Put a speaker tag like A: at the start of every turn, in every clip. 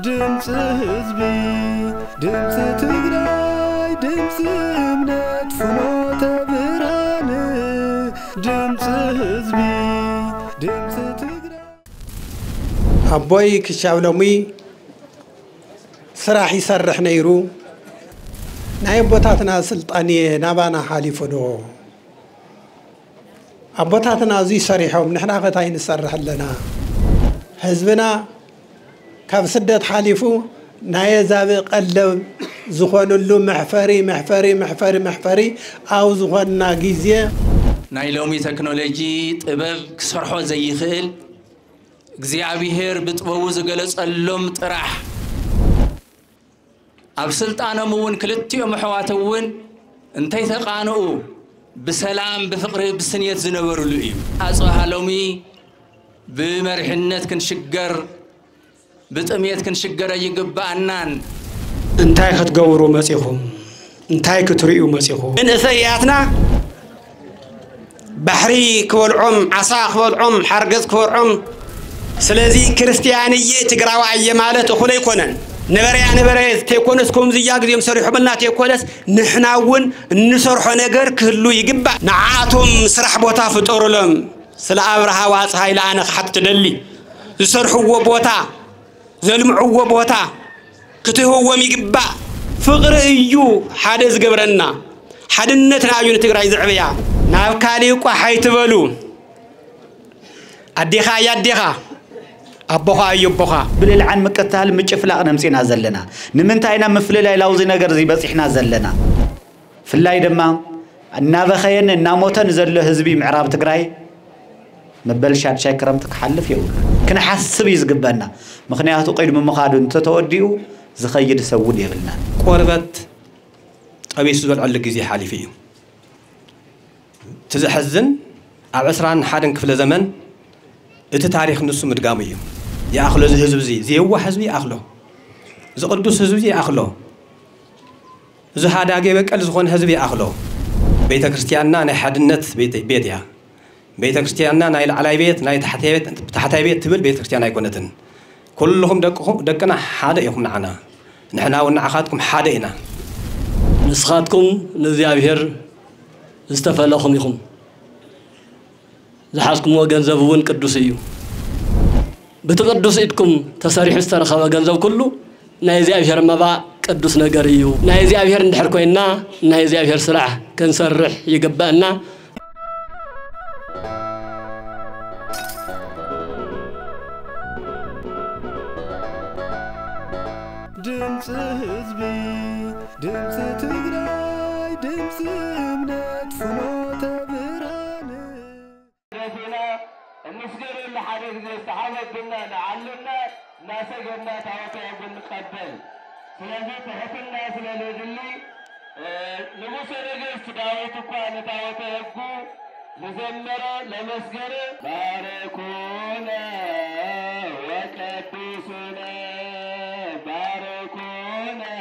A: ድምጽ ህዝቢ ድምጽ ትግራይ ድምጽ እምነት ፍኖተ ብርሃን ድምጽ ህዝቢ ድምጽ ትግራይ አቦይ ክሻብለሙ ስራሕ ይሰርሕ ነይሩ ናይ ቦታትና ስልጣን ናባና ሓሊፉዶ አቦታትና እዚ ሰሪሖም ንሕና ከታይ ንሰርሕ ኣለና ህዝብና ካብ ስደት ሓሊፉ ናይ ዛብ ቀለብ ዝኾነሉ محفري አው ዝኾንና ግዜ
B: ናይ ሎሚ ቴክኖሎጂ ጥበብ ክሰርሖ ዘይኽእል እግዚአብሔር ብጥበቡ ዝገለጸሎም ጥራሕ ኣብ ስልጣኖም እውን ክልቲኦም ሕዋተውን እንታይ ተቃንኡ بسلام بفقر بسنية زنور اللئيم أصوها لومي بمرحنة كنشجر بتأمية كنشجر يجبا عنان
A: انتاي خطقورو مسيخو انتاي كتريو مسيخو من إثياتنا بحري كولعم عصا كولعم حرقز كولعم سلازي كريستيانية تقراوا عي مالت أخونا يكونن نبري تيكونس كوم زياق ديم سريحو بلنا تيكونس نحناون نسرحو نقر كهلو يقبع نعاتهم سرح بوتا فطور لهم سلا أبرها واصحاي لعنق حتى تدلي يسرحو بوتا زلمعو بوتا كتهو ميقبع فقر إيو حادث قبرنا حدنتنا عيون تقرأي زعبيا نابكاليوكو حيتبالو أديخا يديخا أبوها يبوها
C: بالعن مكتال متشفلا نمسينا زلنا نمنتاينا مفللا لوزي نجر زي بس إحنا زلنا في الليل دما النافخين الناموتن زله هزبي معراب تقراي مبلشات شاكرم تكحلف يقول كنا حسب يزقبنا مخنياتو قيد من مخادن تتوديو زخيد سود يبلنا
A: قربت أبي سوال على الجزي حالي فيه تزحزن عسران حادن كفل زمن التاريخ نص متقامي يا أخلو زي هو حزبي أخلو زي قدوس حزبي أخلو زي هذا جيبك الزخون حزبي أخلو بيت كريستياننا ناي حدنت بيتها بيت كريستياننا ناي العلاي بيت ناي تحتي بيت تبل بيت كريستيان يكونتن كلهم دقنا حدا يكون معنا نحنا ونعخاتكم حادينا
D: نسخاتكم نزيابير استفلهم يخم زحاسكم وجنزبون قدوسيو بتقدس إدكم تصاريح استرخاء وجنزب كله نايزي أبيهر مبا قدوس نجاريو نايزي أبيهر ندحركوينا نايزي أبيهر سرع كنسرح يقبأنا
A: دمس حزبي دمس تግራይ دمس እምነት ፍኖተ ብርሃን
E: المسجد اللي حدث زي استحالة قلنا لعلنا ناس قلنا تعوتوا يقول نقبل سلازي تحطنا سلالي دلي لموسى رجل تداوتوا كوانا تعوتوا يقول لزمرة لمسجد باركونا وكدسونا باركونا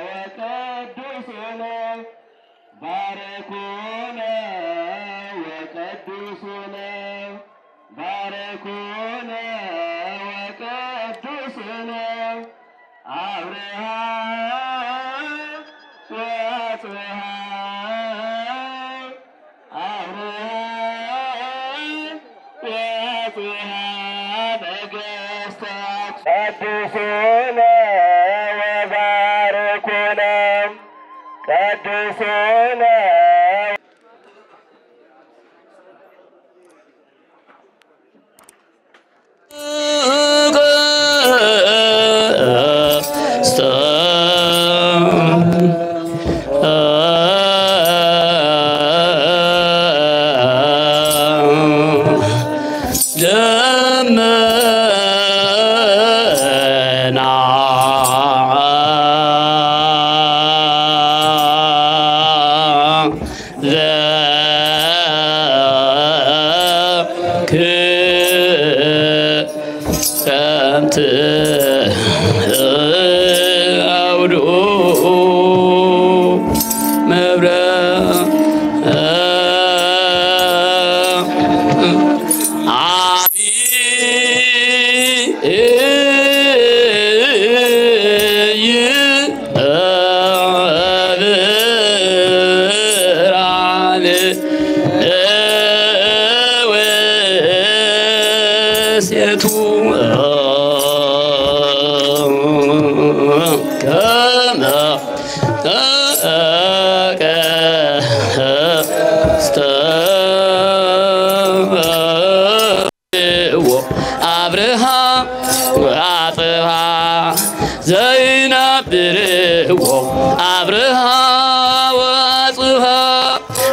E: وكدسونا باركونا وكدسونا باركونا وكدسونا عبرها وعطها عبرها وعطها نقصتك قدسونا وباركونا قدسونا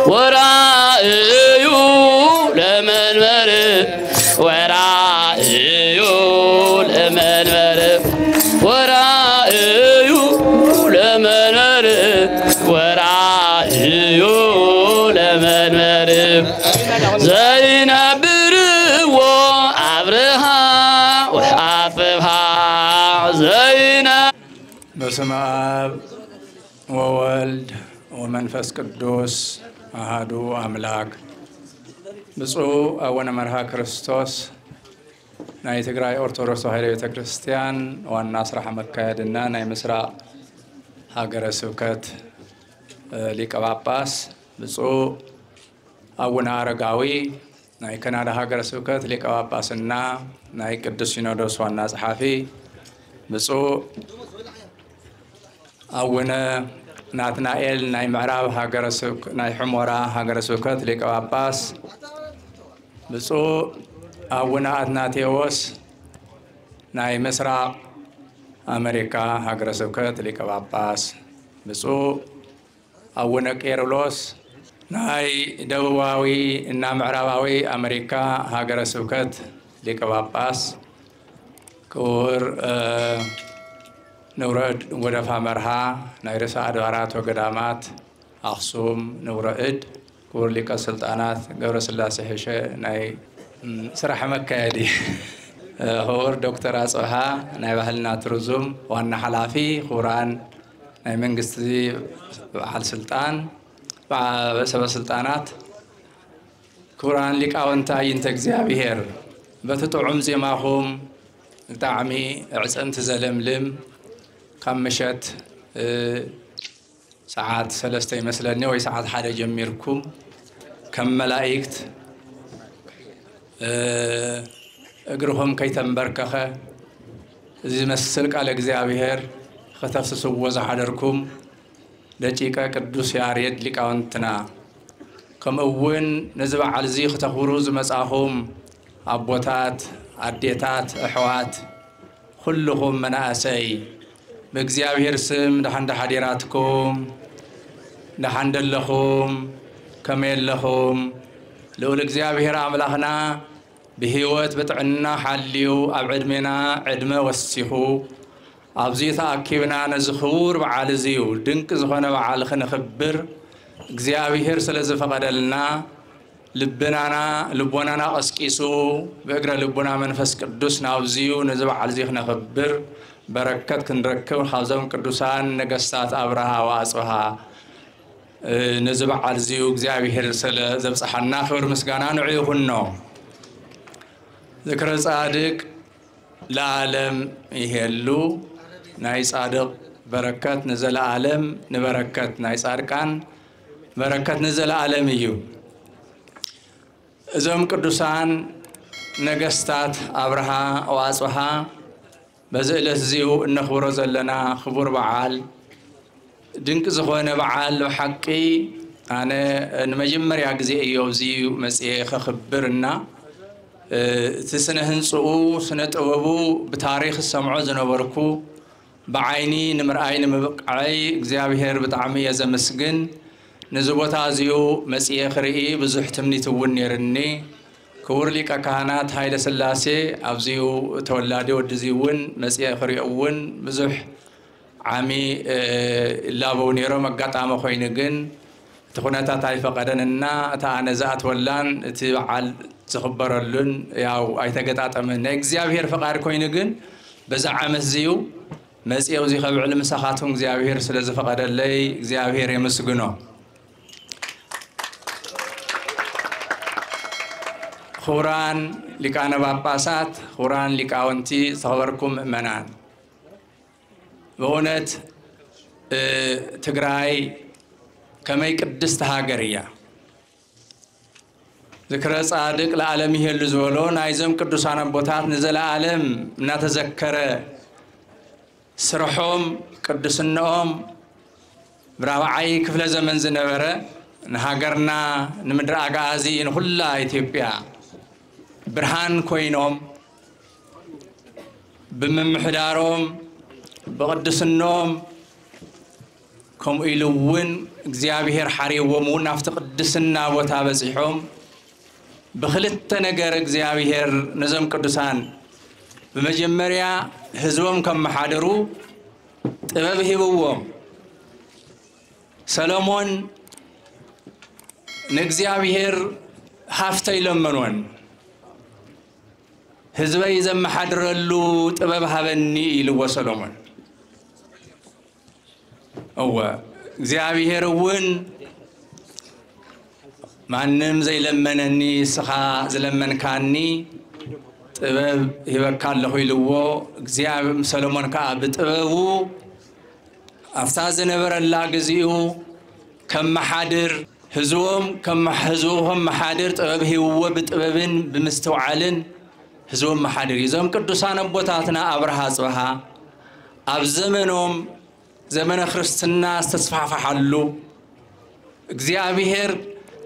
D: ወራእዩ ለመንበር ወራእዩ ለመንበር ወራእዩ ለመንበር ወራእዩ ለመንበር ዘይነብርዎ አብርሃ ወአፍብሃ ዘይነ
F: በስመ አብ ወወልድ ወመንፈስ ቅዱስ አሐዱ አምላክ። ብፁዕ አቡነ መርሃ ክርስቶስ ናይ ትግራይ ኦርቶዶክስ ተዋሕዶ ቤተ ክርስቲያን ዋና ስራሕ መካየድና ናይ ምስራቅ ሀገረ ስብከት ሊቀ ጳጳስ፣ ብፁዕ አቡነ አረጋዊ ናይ ካናዳ ሀገረ ስብከት ሊቀ ጳጳስና ናይ ቅዱስ ሲኖዶስ ዋና ጸሐፊ፣ ብፁዕ አቡነ ናትናኤል ናይ ምዕራብ ሀገረ ስብከት ናይ ሕሞራ ሀገረ ስብከት ሊቀ ጳጳስ፣ ብፁዕ አቡነ አትናቴዎስ ናይ ምስራቅ አሜሪካ ሀገረ ስብከት ሊቀ ጳጳስ፣ ብፁዕ አቡነ ቄርሎስ ናይ ደቡባዊ እና ምዕራባዊ አሜሪካ ሀገረ ስብከት ሊቀ ጳጳስ፣ ክቡር ንውረድ ወደፋ መርሃ ናይ ርእሰ አድባራት ወገዳማት አክሱም ንውረድ፣ ክቡር ሊቀ ስልጣናት ገብረ ስላሴ ሕሸ ናይ ስራሕ መካየዲ፣ ክቡር ዶክተር አጽብሃ ናይ ባህልና ቱሪዝም ዋና ሓላፊ፣ ክቡራን ናይ መንግስቲ በዓል ስልጣን ሰበ ስልጣናት፣ ክቡራን ሊቃውንቲ አይንተ እግዚአብሔር በቲ ጥዑም ዜማኹም ብጣዕሚ ዕፅምቲ ዘለምልም ካብ ምሸት ሰዓት 3 ይመስለኒ ወይ ሰዓት 1 ጀሚርኩም ከም መላእክት እግርኹም ከይተንበርከኸ እዚ መስል ቃል እግዚአብሔር ከተፍስስዎ ዝሓደርኩም ደቂቀ ቅዱስ ያሬድ ሊቃውንትና ከምኡውን ነዚ በዓል እዚ ክተኽብሩ ዝመጻኹም አቦታት፣ አዴታት፣ ኣሕዋት ኩልኹም መናእሰይ በእግዚአብሔር ስም ደሓን ሓዲራትኩም ደሓን ደለኹም ከመይ ኣለኹም? ልዑል እግዚአብሔር አምላኽና ብህይወት ብጥዕና ሓልዩ ኣብ ዕድሜና ዕድመ ወሲኹ ኣብዚ ተኣኪብና ነዚ ክቡር በዓል እዚዩ ድንቂ ዝኾነ በዓል ክንኽብር እግዚአብሔር ስለ ዝፈቐደልና ልቦናና ቀስቂሱ ብእግረ ልቦና መንፈስ ቅዱስ ናብዚዩ ነዚ በዓል እዚ ክነኽብር በረከት ክንረክብ ካብዞም ቅዱሳን ነገስታት አብርሃ ወአጽብሃ ነዚ በዓል እዚዩ እግዚአብሔር ስለ ዘብጽሐና ክብር ምስጋና ንዑ ይኹኖ። ዝክረ ጻድቅ ለዓለም ይሄሉ ናይ ጻድቅ በረከት ንዘለዓለም ንበረከት ናይ ጻድቃን በረከት ንዘለዓለም እዩ። እዞም ቅዱሳን ነገስታት አብርሃ ወአጽብሃ በዚ ዕለት እዚኡ እነኽብሮ ዘለና ክቡር በዓል ድንቂ ዝኾነ በዓል ብሓቂ ኣነ ንመጀመርያ ግዜ እዮ እዚዩ መፅየ ክኽብርና እቲ ስነ ህንፅኡ ስነ ጥበቡ ብታሪክ ሰምዖ ዝነበርኩ ብዓይኒ ንምርኣይ ንምብቃዓይ እግዚአብሔር ብጣዕሚ እየ ዘመስግን። ነዚ ቦታ እዚኡ መፅየ ክርኢ ብዙሕ ትምኒት እውን ነይርኒ። ክቡር ሊቀ ካህናት ሃይለ ስላሴ ኣብዚኡ ተወላዲ ወዲ እዚ እውን መፅየ ክሪኦ እውን ብዙሕ ዓሚ ላበው ነይሮም። ኣጋጣሚ ኮይኑ ግን እቲ ኩነታት ኣይፈቐደንና እታ ኣነ ዝኣትወላን እቲ በዓል ዝኽበረሉን ያው ኣይተገጣጠመን። ናይ እግዚአብሔር ፈቃድ ኮይኑ ግን በዛ ዓመት እዚኡ መፅየ እዚ ከብዕል ምሳኻቱም እግዚአብሔር ስለ ዝፈቐደለይ እግዚአብሔር የመስግኖ። ክቡራን ሊቃነ ጳጳሳት፣ ክቡራን ሊቃውንቲ፣ ዝተኸበርኩም ምእመናን፣ በእውነት ትግራይ ከመይ ቅድስቲ ሃገር እያ። ዝክረ ጻድቅ ለዓለም ይሄሉ ዝበሎ ናይዞም ቅዱሳን ኣቦታት ንዘለዓለም እናተዘከረ ስርሖም ቅዱስነኦም ብራብዓይ ክፍለ ዘመን ዝነበረ ንሃገርና ንምድሪ ኣጋዚ ንኩላ ኢትዮጵያ ብርሃን ኮይኖም ብምምሕዳሮም ብቅድስኖም كم إلوون እግዚአብሔር حريومون نافت قدسنا وتابزحهم بخلت نجار እግዚአብሔር نزم قدسان بمجمريا هزوم كم محادرو ጥበብ ሂብዎም ሰሎሞን ንእግዚአብሔር ሃፍተይ ለመኖን ህዝበይ ዘመሓድረሉ ጥበብ ሃበኒ ኢልዎ ሰሎሞን እግዚአብሔር እውን ማንም ዘይለመነኒ ስኻ ዝለመንካኒ ጥበብ ሂበካለሁ ኢልዎ እግዚአብሔር ሰሎሞን ከአ በጥበቡ أفتاز نبرلا جزيو كم محادر هزوم كم هزوهم محادر طببه وبطببن بمستوعلن هزوم محادر يزوم قدوسان بوتاتنا أبرها صبها أب زمنهم زمن خرستنا استصفححلو እግዚአብሔር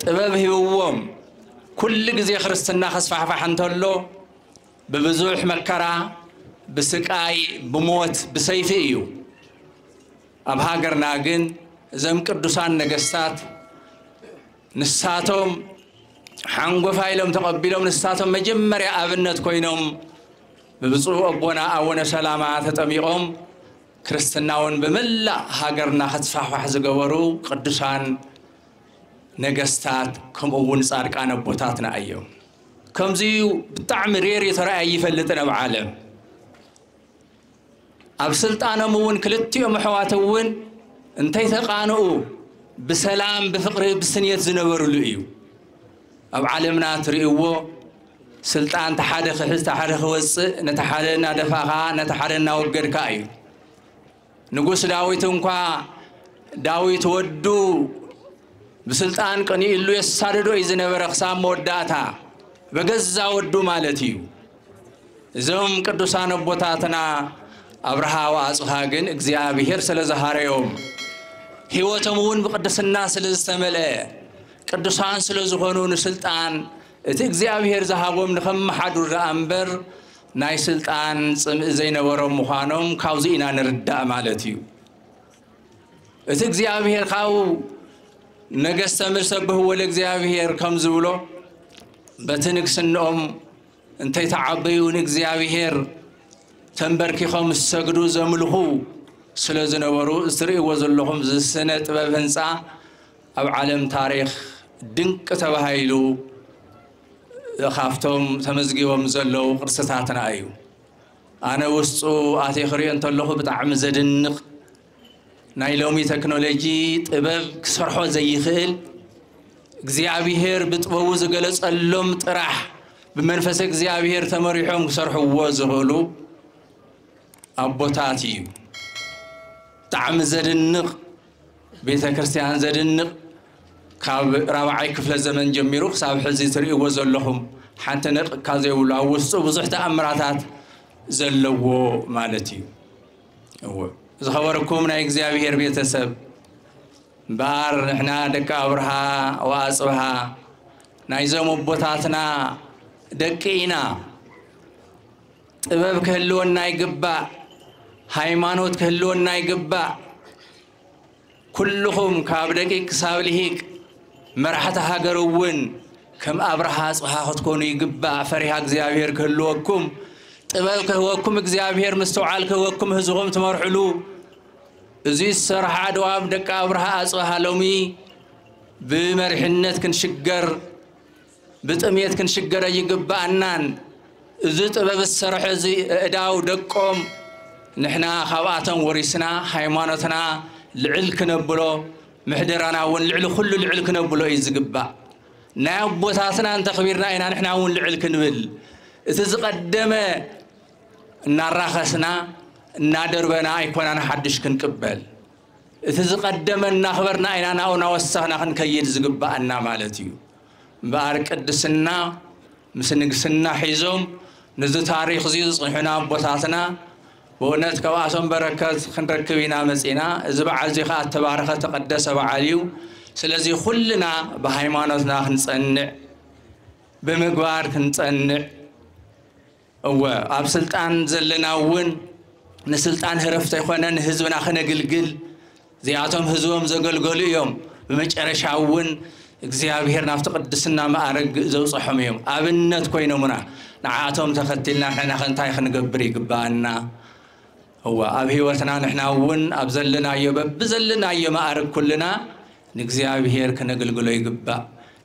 F: طببه ووم كل جزي خرستنا خصفححنتلو ببزوح مكرا بسقاي بموت بسيفيو أب هاجرنا جن زم قدوسان نجستات نساتهم حنقو فايلهم تقبلهم نساتهم مجمر أبنت كوينهم ببصوا أبونا أونا سلامات تميقهم كريستناون بملا هاجرنا خطفح وحزقورو قدوسان نجستات كم أون صارك أنا بوتاتنا أيوم كم زيو بتعم ريري ترى أي فلتنا بعالم أب سلطانه مون كلتيو محواتون انتي ثقانو بسلام بفقر بسنية زنبرو لئيو أب عالمنا تريوو سلطان تحادخ حز تحادخ وص نتحادنا دفاقا نتحادنا وقركا أيو نقوس داويت انكوا داويت ودو بسلطان كني إلو يساردو إذنبر أقسام موداتا بغزا ودو مالتيو زوم قدوسان بوتاتنا أبرها وأصحى جن እግዚአብሔር ስለዛሃረዮም ህይወተሙን በቅድስና ስለስተመልአ ቅዱሳን ስለዝሆኑ ንስልጣን እቲ እግዚአብሔር ዘሃቦም ንኸመሓዱር ኣንበር ናይ ስልጣን ጽምእ ዘይነበሮም ምዃኖም ካብዚ ኢና ንርዳእ ማለት እዩ እቲ እግዚአብሔር ካው ነገስተ ምሰብህዎ ለእግዚአብሔር ከም ዝብሎ በትንግስኖም እንተይ ተዓበዩ ንእግዚአብሔር تنبركيهم السجدو زملهو سلازنورو استري وزلهم زسنة طبب هنسا أو عالم تاريخ دنك تبهايلو خافتهم تمزجيهم زلوا قرصتاتنا أيو أنا وسطو آتي خريان تلوه بتعم زدنق نايلومي تكنولوجي طبب كسرحو زي خيل እግዚአብሔር بتبوو زغلص اللوم طرح بمنفس እግዚአብሔር تمريحهم كسرحو وزهلو أبوتاتي تعم زدنق بيت كريستيان زدنق كاب رابعي كفل الزمن جميرو حساب حزي تري وزلهم حتى نق كازي ولا وسط بزح تأمراتات زلوا مالتي هو زخبركم نا እግዚአብሔር ቤተሰብ ባር احنا ደቃ አብርሃ ዋጽብሃ ናይዘሙ ቦታትና ደቂና ጥበብ ከህልውና ይግባ ሃይማኖት ከህልውና ይግባ ኩልሁም ካብ ደቂቅ ሳብ ልሂቅ መርሐተ ሃገርውን ከም አብርሃ ጽሃ ሆትኮኑ ይግባ ፈሪሃ እግዚአብሔር ከህልወኩም ጥበብ ከህወኩም እግዚአብሔር መስተውዓል ከህወኩም ህዝቦም ተመርሕሉ እዚ ሰርሐ አድዋብ ደቃ አብርሃ ጽሃ ሎሚ بمرحنة كنشجر بتأميت كنشجر يجب أنان إذا طبب السرح زي داو دقوم نحنا خواتم ورثنا حيمانتنا العلك نبلو محدرنا والعل كل العلك نبلو يزقبا نابوتاتنا أنت خبيرنا إن نحنا والعلك نبل إذا قدم نرخصنا نادربنا يكون أنا حدش كنقبل إذا قدم نخبرنا إن أنا أو نوسخنا كنكيد زقبا أنا مالتيو بارك الدسنا مسنقسنا حيزوم نزل تاريخ زيز إحنا بوتاتنا بونت كواسم بركات خنركبينا مسينا إذا بعد زخات تبارك تقدس وعليو سلزي كلنا بهيمانتنا خنصنع بمقبار خنصنع هو أب سلطان زلنا ون نسلطان هرفت يخونن حزبنا خنقلقل زياتهم هزوم زغلغلو يوم بمጨረሻውን እግዚአብሔር ናፍተ ቅድስና ማዕረግ ዘውጽሖም እዮም አብነት ኮይኖምና ንዓቶም ተኸትልና ንሕና ከንታይ ክንገብር ይግባአና هو ኣብ ህይወትና ንሕናውን ኣብ ዘለናዮ በብዘለናዮ ማዕረግ ኩልና ንእግዚአብሔር ከነገልግሎ ይግባእ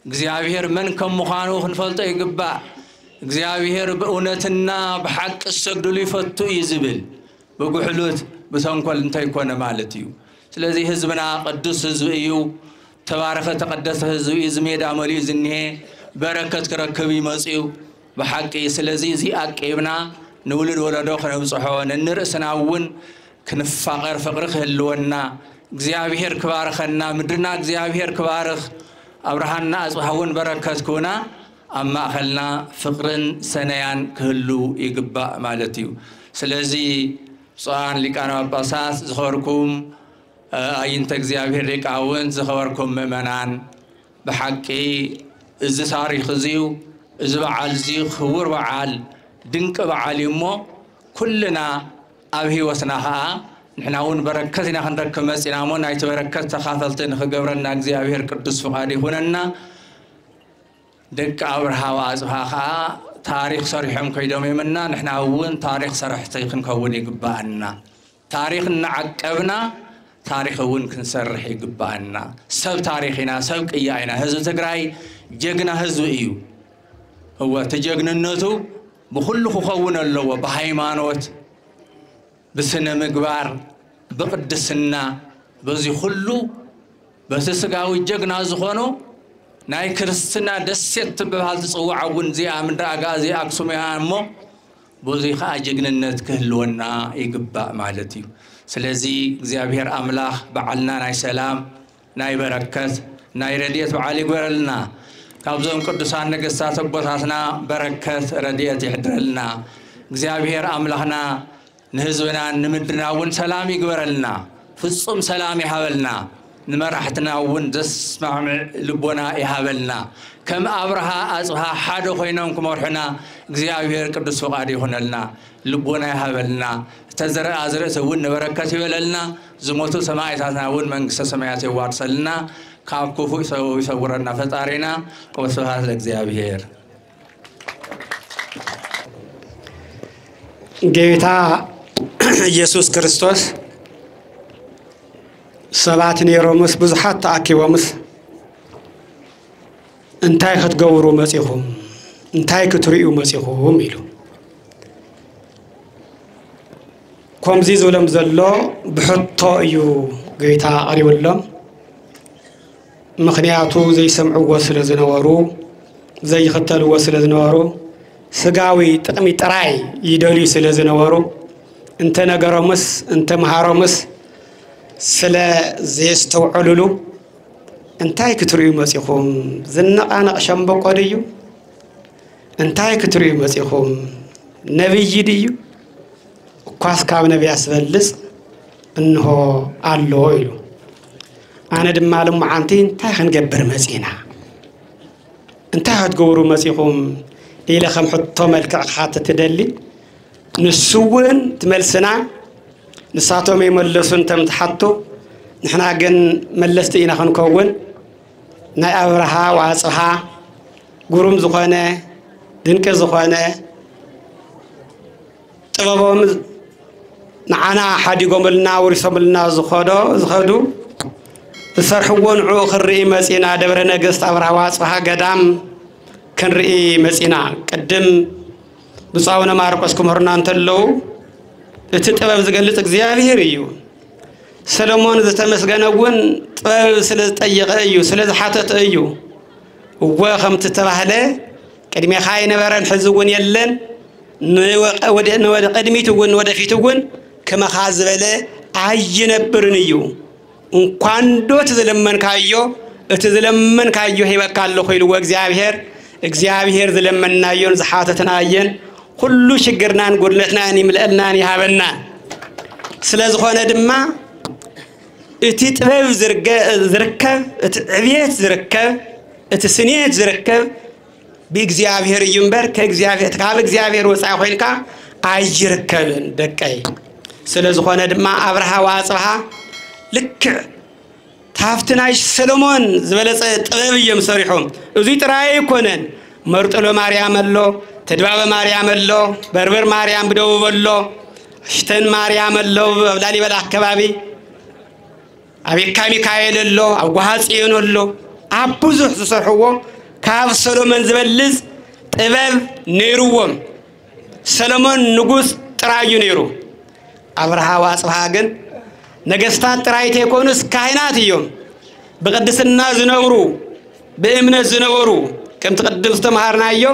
F: እግዚአብሔር መን ከም ምዃኑ ክንፈልጦ ይግባእ እግዚአብሔር በእውነትና በሐቅ ሰግዱሉ ይፈቱ ይዝብል በጉሕሉት በተንኮል እንታይ ኮነ ማለት እዩ ስለዚህ ህዝብና ቅዱስ ህዝብ እዩ ተባረከ ተቀደሰ ህዝብ ይዝሜዳ መሊኡ ዝንሄ በረከት ክረክብ ይመጽዩ በሐቂ ስለዚህ እዚ አቀብና ንውልድ ወለዶ ከነብጽሖ ንርእስናውን ክንፋቀር ፍቅር ክህልወና እግዚአብሔር ክባረኸና ምድርና እግዚአብሔር ክባረኽ አብርሃና አጽሐውን በረከት ኩና አማኸልና ፍቅርን ሰነያን ክህሉ ይግባእ ማለት እዩ ስለዚህ ጻን ሊቃነ ጳጳሳት ዝኸርኩም አይንተ እግዚአብሔር ሊቃውን ዝኸርኩም ምእመናን በሐቂ እዚ ታሪኽ እዚው እዚ በዓል እዚ ክቡር በዓል ድንቅ በዓል እሞ ኩልና ኣብ ህይወትና ኸኣ ንሕናውን በረከት ኢና ክንረክብ መፂና እሞ ናይቲ በረከት ተኻፈልቲ ንኽገብረና እግዚአብሔር ቅዱስ ፍቓድ ይኹነና ደቂ አብርሃ ወአጽብሃ ኸኣ ታሪኽ ሰሪሖም ከይዶም የምና ንሕናውን ታሪኽ ሰረሕቲ ክንከውን ይግባአና ታሪኽ ንዓቀብና ታሪኽውን ክንሰርሕ ይግባአና ሰብ ታሪኽና ሰብ ቅያኢና ህዝብ ትግራይ ጀግና ህዝብ እዩ هو ተጀግንነቱ بكل خون اللو بهايمانوت بسنة مقبار بقدسنا بزي خلو بس سقاوي جقنا زخونو ناي كرستنا دسيت بهال تصوع ونزي من راقا زي أقسمي عمو بزي خا جقنا كهلونا يقبا مالتي سلازي زيابير أملاح بعلنا ناي سلام ناي بركات ناي رديت بعالي قرلنا كابزون قدسان نقصات بطاسنا بركات رديت يحدرلنا زيابير أملاحنا نهزونا نمدنا ون سلام يقبرلنا فصم سلام يحاولنا نمرحتنا ون دسمع لبونا يحاولنا كم أبرها أصها حادو خيناكم ورحنا زيابير قدس فقادي هنالنا لبونا يحاولنا تزرع أزرع سوون بركات يوللنا زموتو سماعي ساسنا ون منقصة سماعي وارسلنا كاب كوفو يسورنا فتارينا وسبحان لእግዚአብሔር
A: ጌታ ኢየሱስ ክርስቶስ ሰባት ኔሮምስ ብዙሓት ተኣኪቦምስ እንታይ ክትገብሩ መጺኹም እንታይ ክትርእዩ መጺኹም ኢሉ ከምዚ ዝብሎም ዘሎ ብሕቶ እዩ ጌታ ቀሪብሎም ምክንያቱ ዘይሰምዑዎ ስለ ዝነበሩ ዘይኽተልዎ ስለ ዝነበሩ ስጋዊ ጥቅሚ ጥራይ ይደልዩ ስለ ዝነበሩ እንተ ነገሮምስ እንተ መሃሮምስ ስለ ዘስተውዕሉሉ እንታይ ክትርእዩ መጺኹም ዝነቃነቕ ሸምበቆ ድዩ እንታይ ክትርእዩ መጺኹም ነብይ ድዩ እኳስ ካብ ነቢያት ዝበልጽ እንሆ ኣሎ ኢሉ أنا دمالهم معنتين تاخن جبر مزينا انتهت جورو مزيهم إلى خم حطهم الكعخات تدلي نسوون تملسنا نساتهم يملسون تمتحطوا نحنا جن ملستينا خنكون نأبرها وعصها جروم زخانة دنك زخانة تبغون نعنا حد يقوم لنا ورسم لنا زخدو تسرحون عو خرئي مسينا دبر نقصت أبرهواس فها قدام كان رئي مسينا قدم بصاونا ماركوسكم هرنان تلو تتباب زقلت اكزيابير ايو سلمون ذا تمسقنون طباب سلز طيق ايو سلز حاتت ايو وواخم تتبهله قدمي خاي نبران حزوون يلن نود قدميتون ودفيتون كما خازبله عي نبرن ايو እንኳን ዶት ተዘለመን ካዮ ህይወካለ ሆይሉ እግዚአብሔር ዘለመናዮን ዘሓተተናየን ሁሉ ችግርናን ጉድለትናን ይምልአልናን ይሃበና ስለዝኾነ ድማ እቲ ጥበብ ዝርከብ እቲ ዕብየት ዝርከብ እቲ ስኔት ዝርከብ በእግዚአብሔር ይምበር ከእግዚአብሔር ወፃኢ ሆይልካ አይርከብን ደቀይ ስለዝኾነ ድማ አብርሃ ወአጽብሃ لك ታፍትናሽ ሰሎሞን ዝበለጸ ጥበብ እዮም ሰሪሖም እዚ ጥራይ ይኮነን መርጥሎ ማርያም አሎ ተድባበ ማርያም አሎ በርበር ማርያም ብደውብ አሎ ሽተን ማርያም አሎ ላሊበላ አካባቢ አቤካ ሚካኤል አሎ አጓሃጽዮን አሎ አብዙሕ ዝሰርሕዎ ካብ ሰሎሞን ዝበልዝ ጥበብ ነይሩዎም ሰሎሞን ንጉስ ጥራዩ ነይሩ አብርሃ ወአጽብሃ ግን ነገስታት ጥራይት የኮኑስ ካህናት እዮም በቅድስና ዝነብሩ በእምነት ዝነበሩ ከም ተቀድም ዝተማሃርናዮ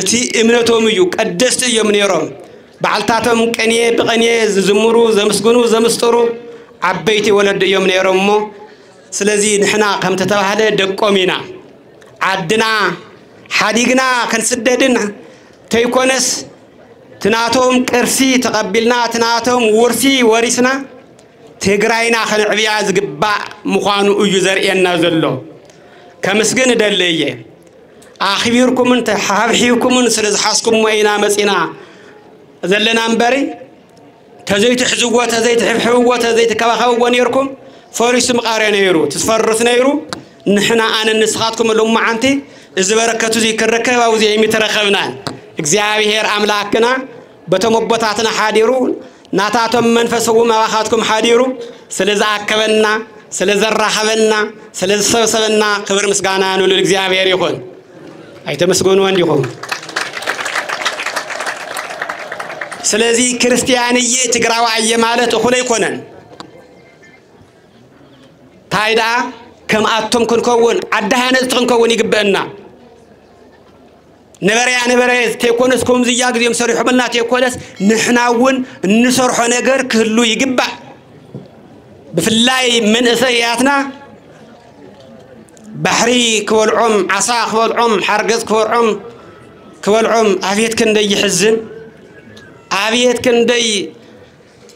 A: እቲ እምነቶም እዩ ቀደስቲ እዮም ነይሮም በዓልታቶም ቀኔ በቀኔ ዝዝምሩ ዘመስግኑ ዘምስጥሩ ዓበይቲ ወለድ እዮም ነይሮምሞ ስለዚ ንሕና ከም ተተባሃለ ደቆሚና ዓድና ሓዲግና ከንስደድን ተይኮነስ ትናቶም ቅርሲ ተቀቢልና ትናቶም ውርሲ ወሪስና ትግራይና ከንዕብያ ዝግባእ ምዃኑ እዩ ዘርእየና ዘሎ ከምስግን ደለየ ኣኽቢርኩምን ተሓብሒብኩምን ስለዝሓስኩም ወይና መፂና ዘለና እምበሪ ተዘይትሕዝዎ ተዘይትሕብሕብዎ ተዘይትከባኸብዎ ነይርኩም ፈሪሱ ምቃርዮ ነይሩ ትስፈርስ ነይሩ ንሕና ኣነ ንስኻትኩም ሎማዓንቲ እዚ በረከቱ እዚ ክርከብ ኣብዚ የሚተረኸብናን እግዚአብሔር አምላክና በተሞቦታትና ሓዲሩ ናታቶም መንፈስው መባኻትኩም ሓዲሩ ስለዛ አከበና ስለዘራኸበና ስለዘሰበሰበና ክብር ምስጋና ንሉ እግዚአብሔር ይኹን አይተመስገኑ ወንዲኹም ስለዚ ክርስቲያንዬ ትግራዋየ ማለት እኹለ ይኮነን ታይዳ ከም አቶም ክንከውን አዳሃነት ክንከውን ይግበአና نبرة تكونس كم زياق زي مسرح بلنا تكونس نحناون نسرح نجار كله يجبع بفلاي من إثياتنا بحري كول عم عصا كول عم حرقز كول عم عفيت كندي يحزن عفيت كندي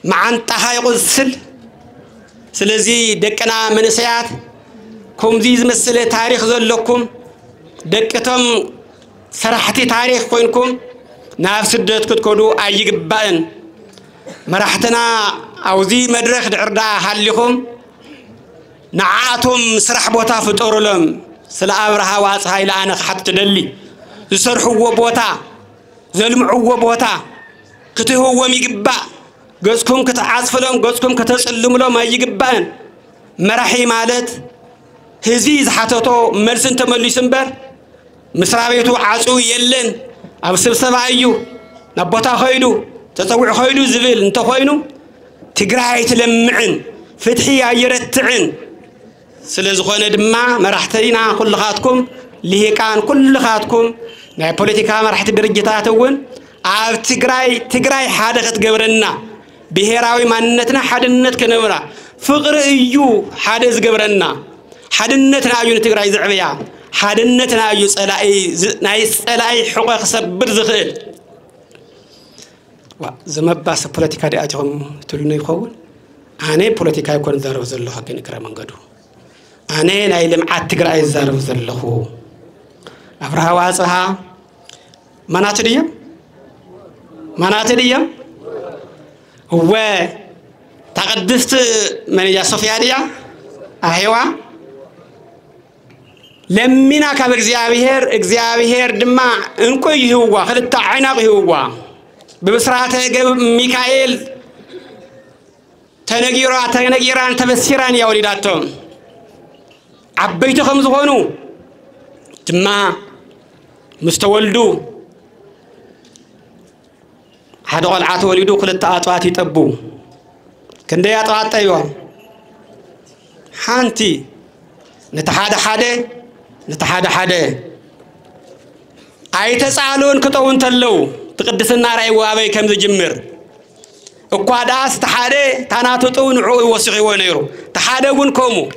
A: مع انتهاء غسل سلزي دكنا من إثيات كم زي مسألة تاريخ ذلكم دكتم سرحتي تاريخ كوينكم نفس الدوت كتكودو أيجبان مرحتنا أوزي مدرخ دعردا حلكم نعاتهم سرح بوتا فتورلهم سلا أبرها واس هاي لأنا حتى تدلي يسرحوا بوتا زلمعوا بوتا كتهو وميجبا جزكم كتعاصفلهم جزكم كتسلم لهم أيجبان مرحي مالت هزيز حتى مرسن تملي سنبر مسرابيتو عصو يلن أب سبسبا أيو نبوتا خيلو تطوع خيلو زبيل انت خوينو تقرأي تلمعن فتحي يرتعن سلزخون دما مرحتينا كل خاتكم ليه كان كل خاتكم ناي بوليتيكا مرحت برجتاتون أب تقرأي حادة قبرنا بهراوي مانتنا حادنت كنورا فقر أيو حادث قبرنا حادنتنا أيو تقرأي زعبيا حادنتنا يسألأي حقوق سبر زخيل زمباس بوليتيكا دي أجهم تلوني يخون أنا بوليتيكا يكون زارو زلو حقين إكرا منقدو أنا نايلم عاتقرأي زارو زلو أفرها واسها مناتريا هو تقدست من يا صوفيا أهيوا لمنا كاب እግዚአብሔር ድማ እንቆይ ይሁዋ خلت عيناق ይሁዋ በብስራተ ሚካኤል ተነጊራን ተበሲራን ያወሊዳቶም አበይቱ ከም ዝኾኑ ድማ مستولዱ ሓደ ቆልዓት ወሊዱ ክልተ አጥዋት ይጠቡ ክንደይ አጥዋት ጠይዋ ሓንቲ نتحاد حدا أي تسألون كتوون تلو تقدسنا رأي وابي كم تجمر أقواداس تحادة تناتطون عوي وسعي ونيرو تحادة ونكمو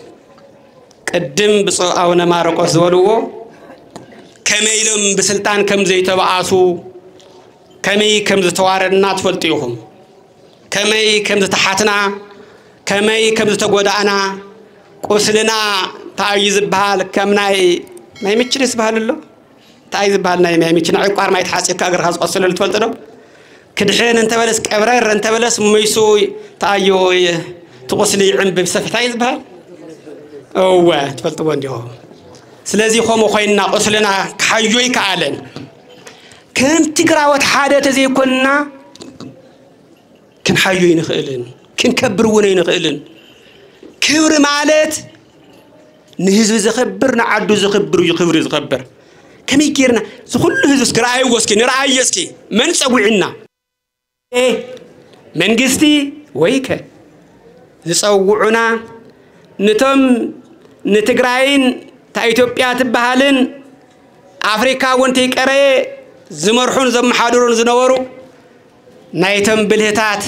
A: قدم بصاونا ما رقص ولو كميلم بسلطان كم زي تبعاسو كمي كم زتوارنا تفلتيهم كمي كم زتحاتنا كمي كم زتقودانا قوسلنا تعيز بحال كم ناي ما يمشيش بحال الله تعيز بحال ناي ما يمشيش نعيق قار ما يتحاسب كأجر خاص أصل اللي تفلتنا كدحين أنت بلس كبرر أنت بلس ميسوي تعيو تقصلي عم بسفح تعيز بحال أوه تفلتوا عندهم سلازي خم خوينا قصلنا كحيوي كعلن كم تقرأ حادث زي كنا كن حيوي نخيلن كن كبرون نخيلن كبر مالت نهزو زخبر نعدو زخبر ويخبر زخبر كم يكيرنا زخل هزو سكراي وسكي نرأي يسكي من سوينا إيه من قستي ويك زسوعنا نتم نتقرأين تا إثيوبيا تبهالن أفريقيا وانتي كري زمرحون زم حاضرون زنورو نايتم بالهتات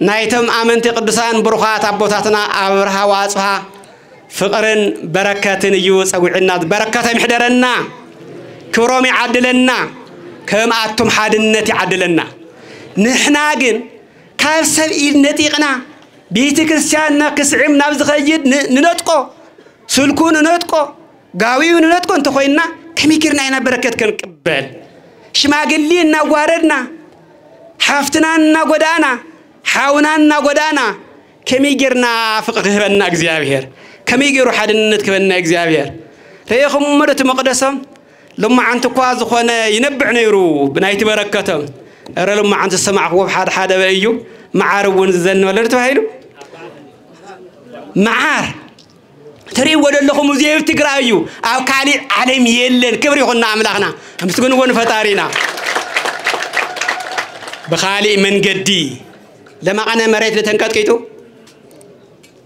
A: نايتم آمنتي قدسان بروخات أبوتاتنا أبرها واصفها فقرن بركاتن يوس أوعنا بركات محدرنا كرومي عدلنا كم أتم حادنتي عدلنا نحنا جن كيف سبيل نتيقنا بيت كريستياننا كسعم نبز خيد ننطقو سلكون ننطقو قاوي ننطقو انت خوينا كم يكرنا هنا بركات كنقبل شماغلينا واردنا حفتنا قدانا حاونا قدانا كم يجرنا فقه بنا اغزيابير كم يجرو حدنت كبنا اغزيابير ريخم مرت مقدسم لما عنت كواز خونا ينبع نيرو بنايت بركتهم ارى لما عنت السمع هو حد بايو معارون زن ولا تبهيلو معار تري ولا لكم زي تقرايو او كالي علم يلن كبر يخنا املاخنا امسكن ون فتارينا بخالي من قدي لما انا مريت لتنقطقيتو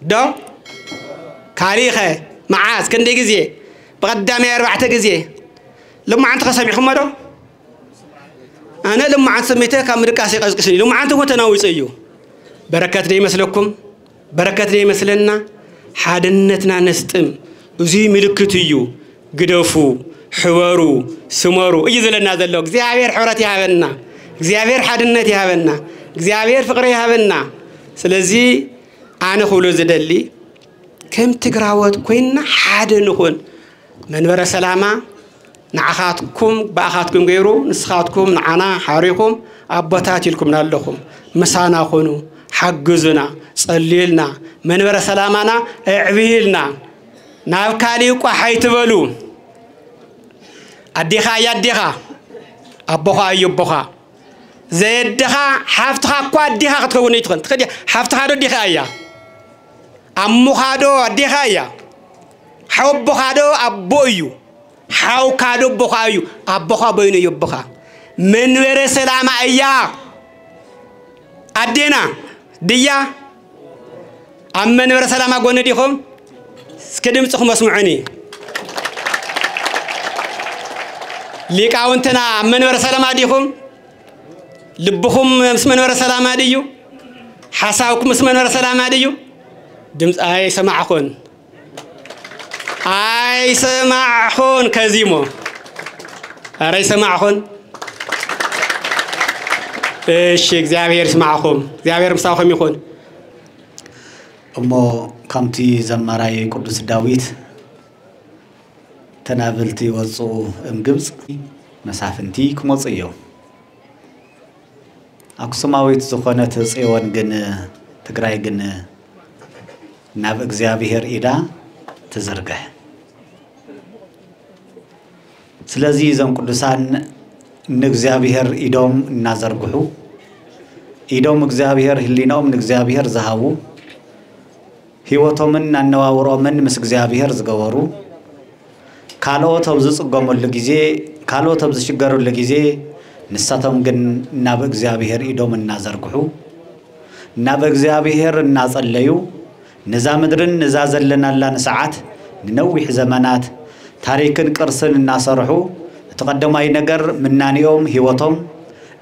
A: دو كاليخه معاز كندي غزي بقدامي 4 غزي لما انت خسميكم مدو انا لما انت سميته كامرقاسي قسقسني لما انت وتناويصيو بركات دي مسلكم بركات دي مسلنا حادنتنا نستم ازي ملكتيو قدفو حوارو سمارو ايزلنا زلو እግዚአብሔር حورت ያበና እግዚአብሔር حادنت ያበና እግዚአብሔር ፍቅር ያበና ስለዚህ አነ ሁሉ ዝደሊ ከም ትግራወት ኮይና ሓደ ንኹን መንበረ ሰላማ نعخاتكم بأخاتكم غيرو نسخاتكم نعنا حاريكم أبطات لكم نالكم مسانا خونو حجزنا صليلنا منبر سلامنا اعبيلنا نابكاليكو حيتبلو أديخا يديخا أبوخا يبوخا زيدخا حفتخا كو أديخا كتكون يتخن تخدي حفتخا دو ديخا يا أموخا دو أديخا يا حوبوخا دو أبويو حاو كادو بخايو أبوخا بينو يبوخا من وير سلام أيا أدينا ديا أم من وير سلام أقول ديكم سكدم تخم اسمعوني ليك أونتنا من وير سلام أديكم لبخم من وير سلام أديو حساوكم من وير سلام أديو دمس أي سمعكم أي سمعون كزيمو أري سمعون إيش እግዚአብሔር سمعهم እግዚአብሔር مساوهم يكون
C: أمو كمتي زمراي قدس داويت تنابلتي وصو امجبز مسافنتي كموصيو أقسماويت زخونة صيون جن تقراي جن ناب እግዚአብሔር إيدا تزرقه سلازي زم قدسان نغزابير إيدوم نازرقحو إيدوم እግዚአብሔር ህሊናውም እግዚአብሔር ዘሃቡ ህይወቶምን እናዋውሮምን ምስ እግዚአብሔር ዝገበሩ ካልኦቶም ዝጽገሙሉ ጊዜ ካልኦቶም ዝሽገሩሉ ጊዜ ንሳቶም ግን ናብ እግዚአብሔር ኢዶም እናዘርግሑ ናብ እግዚአብሔር እናጸለዩ ነዛ ምድርን ነዛ ዘለናላ ንሰዓት ንነዊሕ ዘመናት ታሪክን ቅርስን እናሰርሑ ተቀደማይ ነገር ምናኒኦም ህይወቶም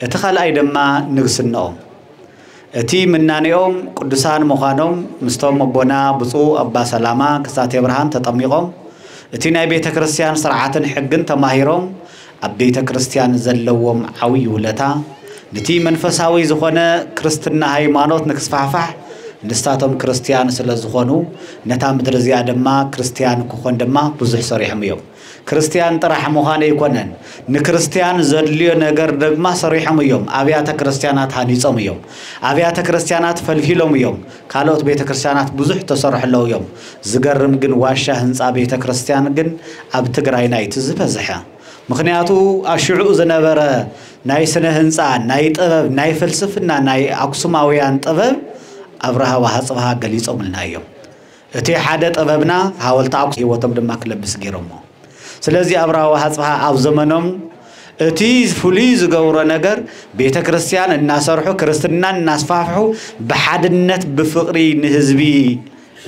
C: እቲ ኻልኣይ ድማ ንግስናኦም እቲ ምናኒኦም ቅዱሳን ምዃኖም ምስቶም ኣቦና ብፁዕ ኣባ ሰላማ ክሳቴ ብርሃን ተጠሚቆም እቲ ናይ ቤተ ክርስቲያን ስርዓትን ሕግን ተማሂሮም ኣብ ቤተ ክርስቲያን ዘለዎም ዓብይ ውለታ ነቲ መንፈሳዊ ዝኾነ ክርስትና ሃይማኖት ንክስፋሕፋሕ ንስታቶም ክርስቲያን ስለዝኾኑ ነታ ምድሪ እዚኣ ድማ ክርስቲያን ክኾን ድማ ብዙሕ ሰሪሖም እዮም ክርስቲያን ጥራሕ ምዃን ኣይኮነን ንክርስቲያን ዘድልዮ ነገር ድማ ሰሪሖም እዮም ኣብያተ ክርስቲያናት ሃኒጾም እዮም ኣብያተ ክርስቲያናት ፈልፊሎም እዮም ካልኦት ቤተ ክርስቲያናት ብዙሕ ተሰርሕለው እዮም ዝገርም ግን ዋሻ ህንጻ ቤተ ክርስቲያን ግን ኣብ ትግራይ ናይቲ ዝበዝሐ ምክንያቱ ኣሽዑ ዝነበረ ናይ ስነ ህንጻ ናይ ጥበብ ናይ ፍልስፍና ናይ አክሱማውያን ጥበብ ኣብርሃ ወሃጽብሃ ገሊጾምልና እዮም እቲ ሓደ ጥበብና ሃወልታ አክሱም ህይወቶም ድማ ክለብስ ገይሮሞ ስለዚህ ኣብርሃ ወሃጽብሃ ኣብ ዘመኖም እቲ ፍሉይ ዝገብሮ ነገር ቤተ ክርስቲያን እናሰርሑ ክርስትናን እናስፋፍሑ ብሓድነት ብፍቅሪ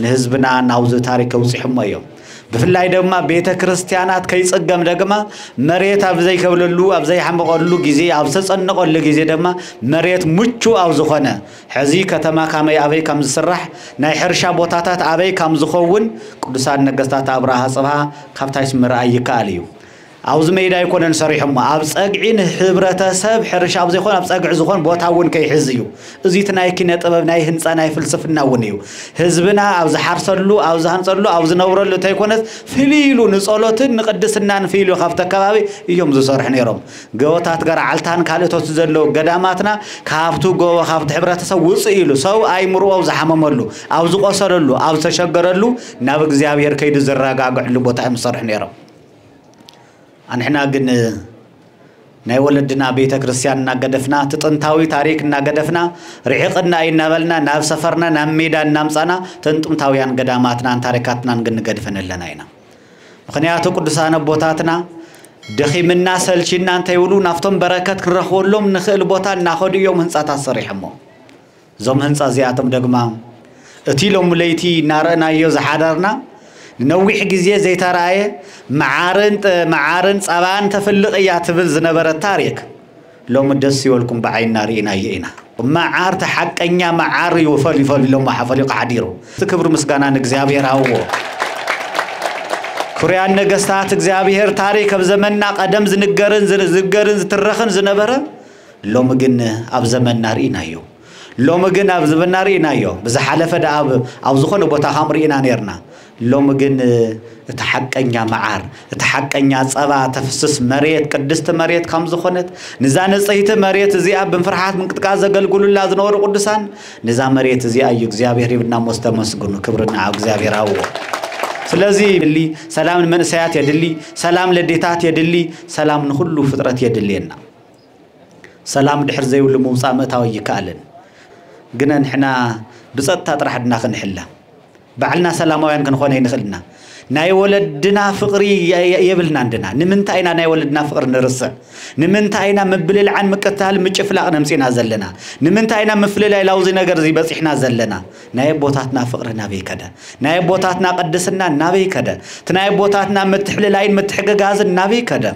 C: ንህዝብና ናውዝ ታሪክ ውጽሕሞ እዮም ብፍላይ ድማ ቤተ ክርስቲያናት ከይጽገም ደግሞ መሬት ኣብ ዘይከብለሉ ኣብ ዘይሐመቀሉ ጊዜ ኣብ ተጸነቀሉ ጊዜ ደግሞ መሬት ምቹ ኣብ ዝኾነ ሕዚ ከተማ ካመይ ኣበይ ከም ዝስራሕ ናይ ሕርሻ ቦታታት ኣበይ ከም ዝኸውን ቅዱሳን ነገስታት ኣብርሃ ጽብሃ ካብታይስ ምርኣይ ይካኣል እዩ አውዝ ሜዳ ይኮነን ሰሪሖም ኣብ ጸግዒን ህብረተሰብ ሕርሻ ኣብ ዘይኮን ኣብ ጸግዒ ዝኾን ቦታውን ከይሕዝዩ እዚት ናይ ኪነ ጥበብ ናይ ህንጻ ናይ ፍልስፍና ውን እዩ ህዝብና ኣብ ዝሓርሰሉ ኣብ ዝሃንጸሉ ኣብ ዝነብረሉ ተይኮነስ ፍሊሉ ንጸሎትን ንቅድስናን ፍሊሉ ካብተ ከባቢ እዮም ዝሰርሕ ነይሮም ገወታት ገርዓልታን ካልኦት ዘለው ገዳማትና ካብቱ ጎ ካብቲ ህብረተሰብ ውጽእ ኢሉ ሰው ኣይምርኦ ዝሓመመሉ ኣብ ዝቆሰለሉ ኣብ ተሸገረሉ ናብ እግዚአብሔር ከይዱ ዝረጋግዕሉ ቦታ ይሰርሕ ነይሮም አንሕና ግን ናይ ወለድና ቤተ ክርስቲያን እናገደፍና ጥንታዊ ታሪክ እናገደፍና ርሕቅና ይናበልና ናብ ሰፈርና ናብ ሜዳ እናምጻና ጥንታውያን ገዳማትና ታሪካትና እንገድፈነለና ኢና ምክንያቱ ቅዱሳን ቦታትና ደኺምና ሰልችና እንተይውሉ ናፍቶም በረከት ክረኽወሎም ንኽእል ቦታ እናኸድዮም ህንጻታት ሰሪሖሞ ዞም ህንጻ እዚኣቶም ደግማ እቲ ሎም ለይቲ ናረእናዮ ዝሓደርና ነዊሕ ጊዜ ዘይተራየ መዓርን ጸባን ተፈልቕ እያ ትብል ዝነበረ ታሪክ ሎም ደስ ይወልኩም በዓይና ርኢና የኢና መዓር ተሐቀኛ መዓር ይወፈልፈል ሎም ሓፈሊቅ ሓዲሩ ክብር ምስጋና ንእግዚአብሔር አዎ ኩርያን ነገስታት እግዚአብሔር ታሪክ ኣብ ዘመንና ቀደም ዝንገርን ዝትረኽን ዝነበረ ሎም ግን ኣብ ዘመንና ርኢናዮ ሎም ግን ኣብ ዘመንና ርኢናዮ ብዝሓለፈ ኣብ ዝኾነ ቦታ ከም ርኢና ነርና ሎም ግን ተሐቀኛ መዓር ተሐቀኛ ጸባ ተፍስስ መሬት ቅድስት መሬት ከም ዝኾነት ንዛ ንጽይት መሬት እዚኣ ብፍርሃት ምንቅጥቃ ዘገልግሉላ ዝነበሩ ቅዱሳን ንዛ መሬት እዚኣ እዩ እግዚአብሔር ይብና መስተመስግኑ ክብርና ኣብ እግዚአብሔር አዎ ስለዚህ ድሊ ሰላም መንሳያት የድሊ ሰላም ለዴታት የድሊ ሰላም ንሁሉ ፍጥረት የድሊና ሰላም ድሕር ዘይብሉ ምውጻእ መታው ይካለን ግን እንሕና ብጸጥታ ጥራሕድና ክንሕላ بعلنا سلام وين كنخون ينخلنا ناي ولدنا فقري يبلنا عندنا نمنتاينا ناي ولدنا فقر نرسع نمنتاينا مبلل عن مكتال مجفلاقنا مسينا زلنا نمنتاينا مفلل لاوزي نجر زي بس احنا زلنا ناي بوتاتنا فقرنا بي كذا ناي بوتاتنا قدسنا نبي كذا تناي بوتاتنا متحللاين متحقق نبي كذا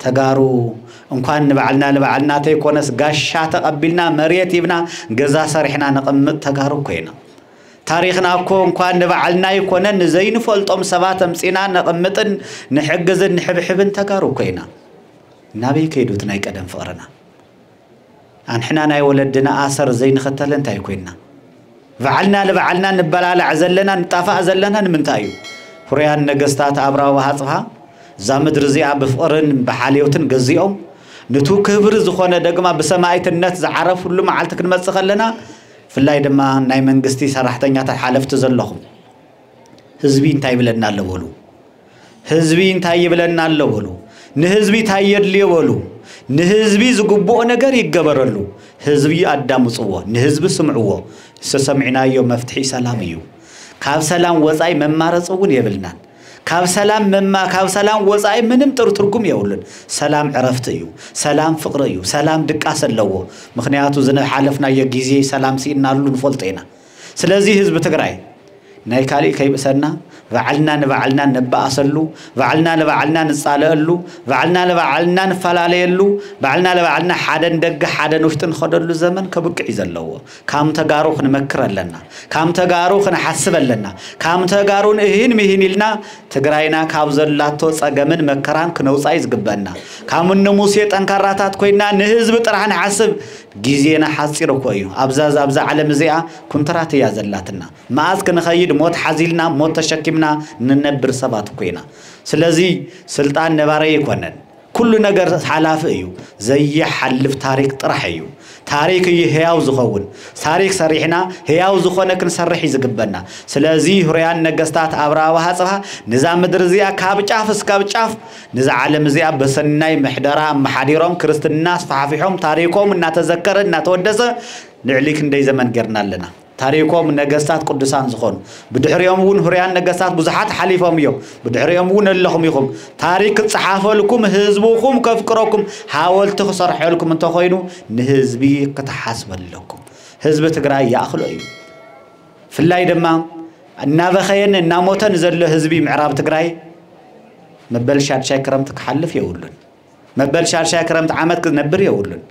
C: تجارو እንኳን ንባዓልና ተይኮነስ ጋሻ ተቀብልና መሬት ይብና ገዛ ሰርሕና ነቀምጥ ተጋሩ ኮይና ታሪኽና እኮ እንኳን ንባዓልና ይኮነን ዘይንፈልጦም ሰባት አምጺና ነቀምጥን ንሕግዝን ንሕብሕብን ተጋሩ ኮይና ናበይ ከይዱት ናይ ቀደም ፍቅርና አንሕና ናይ ወለድና አሰር ዘይንኸተለን ታይ ኮይና ባዓልና ለባዓልና ንበላላዕ ዘለና ንጣፋእ ዘለና ንምንታዩ ፍርያን ነገስታት ኣብርሃ ወሃጽብሃ ዛምድር እዚኣ ብፍቅርን በሓልዮትን ገዚኦም ንቱ ክብር ዝኾነ ደግማ በሰማይትነት ዝዓረፉሉ መዓልት ክንመጽእ ከለና ፍላይ ድማ ናይ መንግስቲ ሰራሕተኛታት ሓለፍቲ ዘለኹም ህዝቢ እንታይ ይብለና ኣለበሉ ህዝቢ እንታይ ይብለና ኣለበሉ ንህዝቢ ታየድልዮ በሉ ንህዝቢ ዝግብኦ ነገር ይገበረሉ ህዝቢ ኣዳምጽዎ ንህዝቢ ስምዕዎ ሰሰምዕናዮ መፍትሒ ሰላም እዩ ካብ ሰላም ወጻይ መማረጽውን የብልናን ካብ ሰላም ወጻይ ምንም ትርጉም የውልን ሰላም ዕረፍት እዩ ሰላም ፍቅር እዩ ሰላም ድቃስ ኣለዎ ምክንያቱ ዝነሓለፍና የጊዜ ሰላም ሲናሉ ንፈልጠና ስለዚህ ህዝብ ትግራይ ናይ ካሊ ከይብሰና بعلنا نبعلنا نبأسلو بعلنا لبعلنا نصالحلو بعلنا لبعلنا نفلاليلو بعلنا لبعلنا حدن دق حدن وشتن خدلو زمن كبقع يزلو كام تغارو خنمكرلنا كام تغارو خنحسبلنا كام تغارو اهين مهينلنا تግራይና ካብ ዘላቶ ጸገምን መከራን ክነውጻይ ዝግበና ካም ንሙሴ ጠንካራታት ኮይና ንህዝብ ጥራህን ሐስብ ጊዜና ሐጽር ኮይኑ አብዛዝ አብዛ ዓለም እዚኣ ኩንትራት ያዘላትና ማአዝ ከነኸይድ ሞት ሐዚልና ሞት ተሸኪምና ንነብር ሰባት ኮይና ስለዚህ ስልጣን ነባረ ይኮነን كل ነገር ሐላፍ እዩ ዘይሐልፍ ታሪክ ጥራህ እዩ ታሪክ ይህያው ዝኸውን ታሪክ ሰሪሕና ህያው ዝኾነ ክንሰርሕ ይዝግበና ስለዚህ ሁሪያን ነገስታት አብራዋ ሐጽባ ንዛ ምድር እዚኣ ካብ ጫፍ እስከ ጫፍ ንዛ ዓለም እዚኣ በሰናይ ምሕደራ መሓዲሮም ክርስትና ስፋሕፊሖም ታሪኮም እናተዘከረ እናተወደሰ ልዕሊክ እንደይ ዘመን ገርናለና ታሪኮም ነገስታት ቅዱሳን ዝኾኑ ብድሕሪኦም ውን ሁሪያን ነገስታት ብዙሓት ሓሊፎም እዮም ብድሕሪኦም ውን ኣለኹም ይኹም ታሪክ ጽሓፈልኩም ህዝቡኩም ከፍቅረኩም ሓወልቲ ክሰርሐልኩም እንተኾይኑ ንህዝቢ ከተሓስበለኩም ህዝቢ ትግራይ ያእኽሎ እዩ ፍላይ ድማ እናበኸየን እናሞተን ዘሎ ህዝቢ ምዕራብ ትግራይ መበል ሻድሻይ ክረምቲ ክሓልፍ የውሉን መበል ሻድሻይ ክረምቲ ዓመት ክነብር የውሉን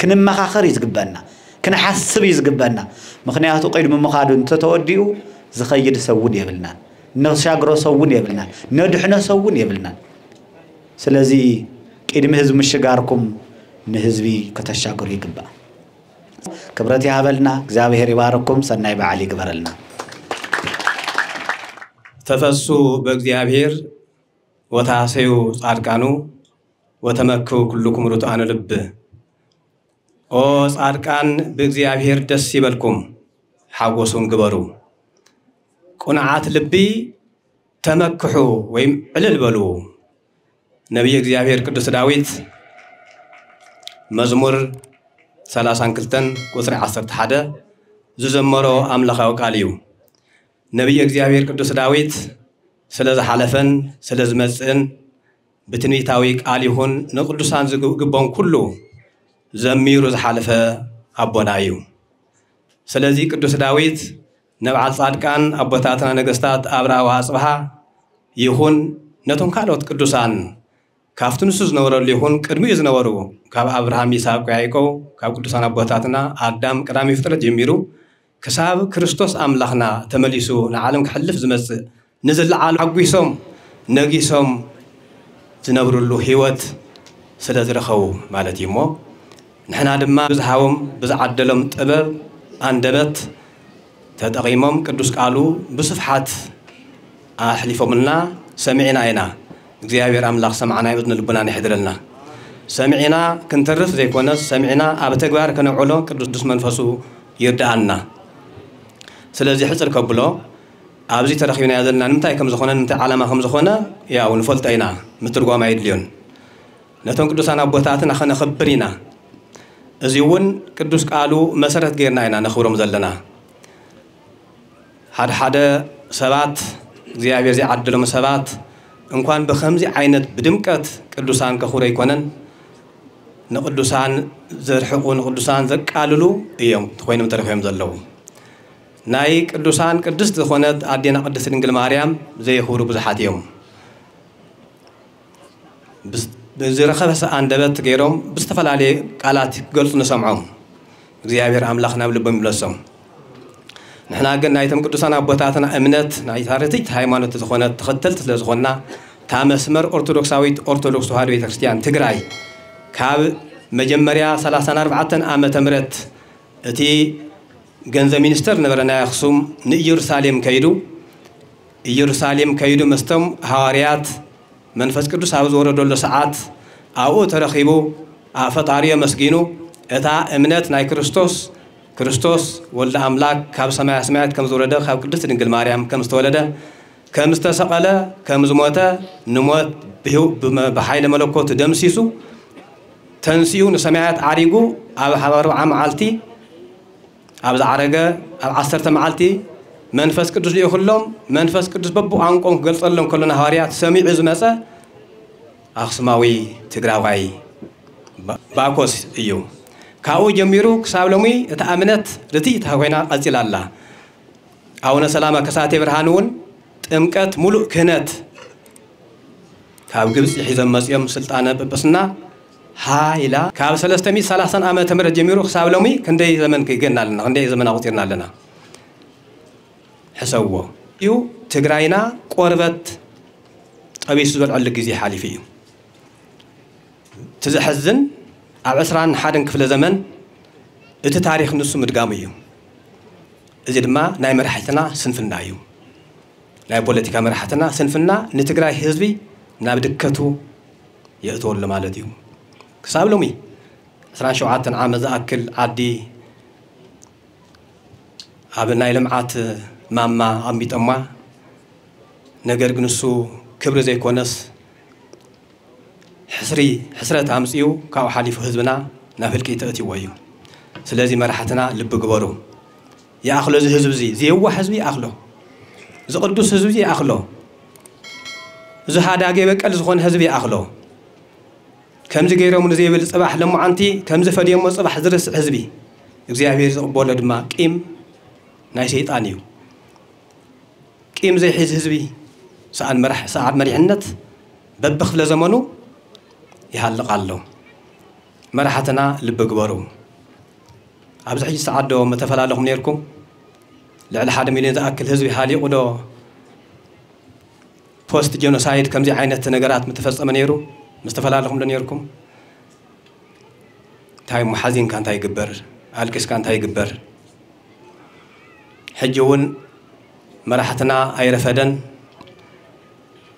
C: ክንመኻኸር ይዝግበና كنحسب يزقبنا مخنياتو قيد مخادو تتوديو زخيد سوون يبلنا نشاغرو سوون يبلنا ندحنا سوون يبلنا سلازي قيد مهزم مشغاركم نهزبي كتشاغرو يقبا كبرت يابلنا እግዚአብሔር ይባርኩም ሰናይ በዓል ይግበረልና
G: ተፈሱ በእግዚአብሔር ወታሰዩ ጻድቃኑ ወተመከው ኩልኩም ሩጣን ልብ ኦ ጻድቃን በእግዚአብሔር ደስ ይበልኩም ሓጎሱን ግበሩ ቁንዓት ልቢ ተመክሑ ወይም ዕልል በሉ ነብይ እግዚአብሔር ቅዱስ ዳዊት መዝሙር 32 ቁጥር 11 ዝዘመሮ አምላኻው ቃል እዩ ነብይ እግዚአብሔር ቅዱስ ዳዊት ስለዛ ሓለፈን ስለዝመጽን በትንቢታዊ ቃል ይሁን ንቅዱሳን ዝግቦን ኩሉ ዘሚሩ ዝሓለፈ አቦና እዩ ስለዚህ ቅዱስ ዳዊት ነብዓት ጻድቃን አቦታትና ነገስታት አብራዋ አጽብሃ ይሁን ነቶም ካልኦት ቅዱሳን ካፍቱንሱ ዝነበረሉ ይሁን ቅድሚ ዝነበሩ ካብ አብርሃም ይስሐቅ ያዕቆብ ካብ ቅዱሳን አቦታትና አዳም ቀዳሚ ፍጥረት ጀሚሩ ከሳብ ክርስቶስ አምላኽና ተመሊሱ ለዓለም ክሕልፍ ዝመጽእ ንዝለዓል ዓጉይሶም ነጊሶም ዝነብሩሉ ህይወት ስለዝረኸቡ ማለት ይሞ ንሕና ድማ ብዝሃቦም ብዝዓደሎም ጥበብ አንደበት ተጠቂሞም ቅዱስ ቃሉ ብስፍሓት አሕሊፎምና ሰሚዕና ኢና እግዚአብሔር አምላኽ ሰማዕና ይብን ልቡና ይሕድረልና ሰሚዕና ክንተርፍ ዘይኮነስ ሰሚዕና ኣብ ተግባር ከነውዕሎ ቅዱስ መንፈሱ ይርዳአና ስለዚህ ሕጽር ከብሎ ኣብዚ ተረኺብና ዘለና ንምታይ ከም ዝኾነ ንምታይ ዓላማ ከም ዝኾነ ያው ንፈልጦ ኢና ምትርጓም አይድልዮን ነቶም ቅዱሳን አቦታትና ከነኽብር ኢና እዚውን ቅዱስ ቃሉ መሰረት ገይርና ኢና ነኽብሮም ዘለና ሓደ ሰባት እግዚአብሔር ዝዓደሎም ሰባት እንኳን በኸምዚ ዓይነት ብድምቀት ቅዱሳን ከኹረ ይኮነን ንቅዱሳን ዘርሕቁ ንቅዱሳን ዘቃልሉ እዮም ኮይኖም ተረኺቦም ዘለዉ ናይ ቅዱሳን ቅድስት ዝኾነት ኣዴና ቅድስት ድንግል ማርያም ዘይኽብሩ ብዙሓት እዮም ብዝረኸበ አንደበት ገይሮም ብዝተፈላለየ ቃላት ገልጹ ንሰምዖም እግዚአብሔር አምላኽ ናብ ልቦም ይብለሶም ንሕና ግን ናይቶም ቅዱሳን አቦታትና እምነት ናይ ታሪክ ሃይማኖት ዝኾነት ተኸተልቲ ስለዝኾና ታ መስመር ኦርቶዶክሳዊት ኦርቶዶክስ ተዋህዶ ቤተክርስቲያን ትግራይ ካብ መጀመርያ 34 ዓመተ ምህረት እቲ ገንዘብ ሚኒስተር ነበረና አክሱም ንኢየሩሳሌም ከይዱ መስቶም ሐዋርያት መንፈስ ቅዱስ ኣብ ዝወረደሉ ሰዓት ኣብኡ ተረኺቡ ፈጣሪዮ መስጊኑ እታ እምነት ናይ ክርስቶስ ወልደ አምላክ ካብ ሰማያት ከም ዝወረደ ካብ ቅድስት ድንግል ማርያም ከም ዝተወለደ ከም ዝተሰቀለ ከም ዝሞተ ንሞት ብሓይለ መለኮት ደምሲሱ ተንሲኡ ንሰማያት ዓሪጉ ኣብ 40 መዓልቲ ኣብ ዝዓረገ ኣብ 10 መዓልቲ መንፈስ ቅዱስ ሊኹሎም መንፈስ ቅዱስ በብቋንቋም ክገልጸሎም ከለና ሐዋርያት ሰሚዑ ዝመጸ አክሱማዊ ትግራዋይ ባኮስ እዩ ካብኡ ጀሚሩ ክሳብ ሎሚ እታ እምነት ርቲእታ ኮይና ቀጽላላ አቡነ ሰላማ ከሳቴ ብርሃን እውን ጥምቀት ሙሉእ ክህነት ካብ ግብጽ ሒዘም መጽኦም ስልጣነ ጵጵስና ሃይላ ካብ 330 ዓመተ ምህረት ጀሚሩ ክሳብ ሎሚ ክንደይ ዘመን ከይገና ኣለና ክንደይ ዘመን ኣቁጢርና ኣለና ሕሰብዎ እዩ ትግራይና ቆርበት ጠቢሱ ዝበልዐሉ ግዜ ሓሊፉ እዩ ትዝሕዝን ኣብ 21 ክፍለ ዘመን እቲ ታሪክ ንሱ ምድጋሙ እዩ እዚ ድማ ናይ መራሕትና ስንፍና እዩ ናይ ፖለቲካ መራሕትና ስንፍና ንትግራይ ህዝቢ ናብ ድከቱ የእትወሉ ማለት እዩ ክሳብ ሎሚ 17 ዓመት ዝኣክል ዓዲ ኣብ ናይ ልምዓት ማማ ኣሚጠማ ነገር ግን እሱ ክብሪ ዘይኮነስ ሕስረት ኣምፅኡ ካብኡ ሓሊፉ ህዝብና ናብ ህልቂ ተእትይዎ እዩ ስለዚ መራሕትና ልቢ ግበሩ ይኣኽሎ እዚ ህዝቢ እዚ ዝየዋህ ህዝቢ ይኣኽሎ ዝቅዱስ ህዝቢ ይኣኽሎ እዚ ሃዳጌ በቀል ዝኾነ ህዝቢ ይኣኽሎ ከምዚ ገይሮም ንዘይብል ጽባሕ ለሙዓንቲ ከምዚ ፈዲዮሞ ጽባሕ ዝርስዕ ህዝቢ እግዚአብሔር ዝቕበሎ ድማ ቂም ናይ ሰይጣን እዩ ቂም ዘይሕዝ ህዝቢ ሰዓድ መሪሕነት በብኽለ ዘመኑ ይሃልቕ ኣሎ መራሕትና ልቢ ግበሩ ኣብዚ ሕጂ ሰዓት ዶ መተፈላለኹም ነርኩም ልዕሊ 1 ሚልዮን ዝኣክል ህዝቢ ሃሊቑ ዶ ፖስት ጄኖሳይድ ከምዚ ዓይነት ነገራት ምትፈጸመ ነይሩ مستفلالهم لنيركم تاي محزين كان تاي جبر الكس كان تاي جبر حجون مرحتنا أي رفدن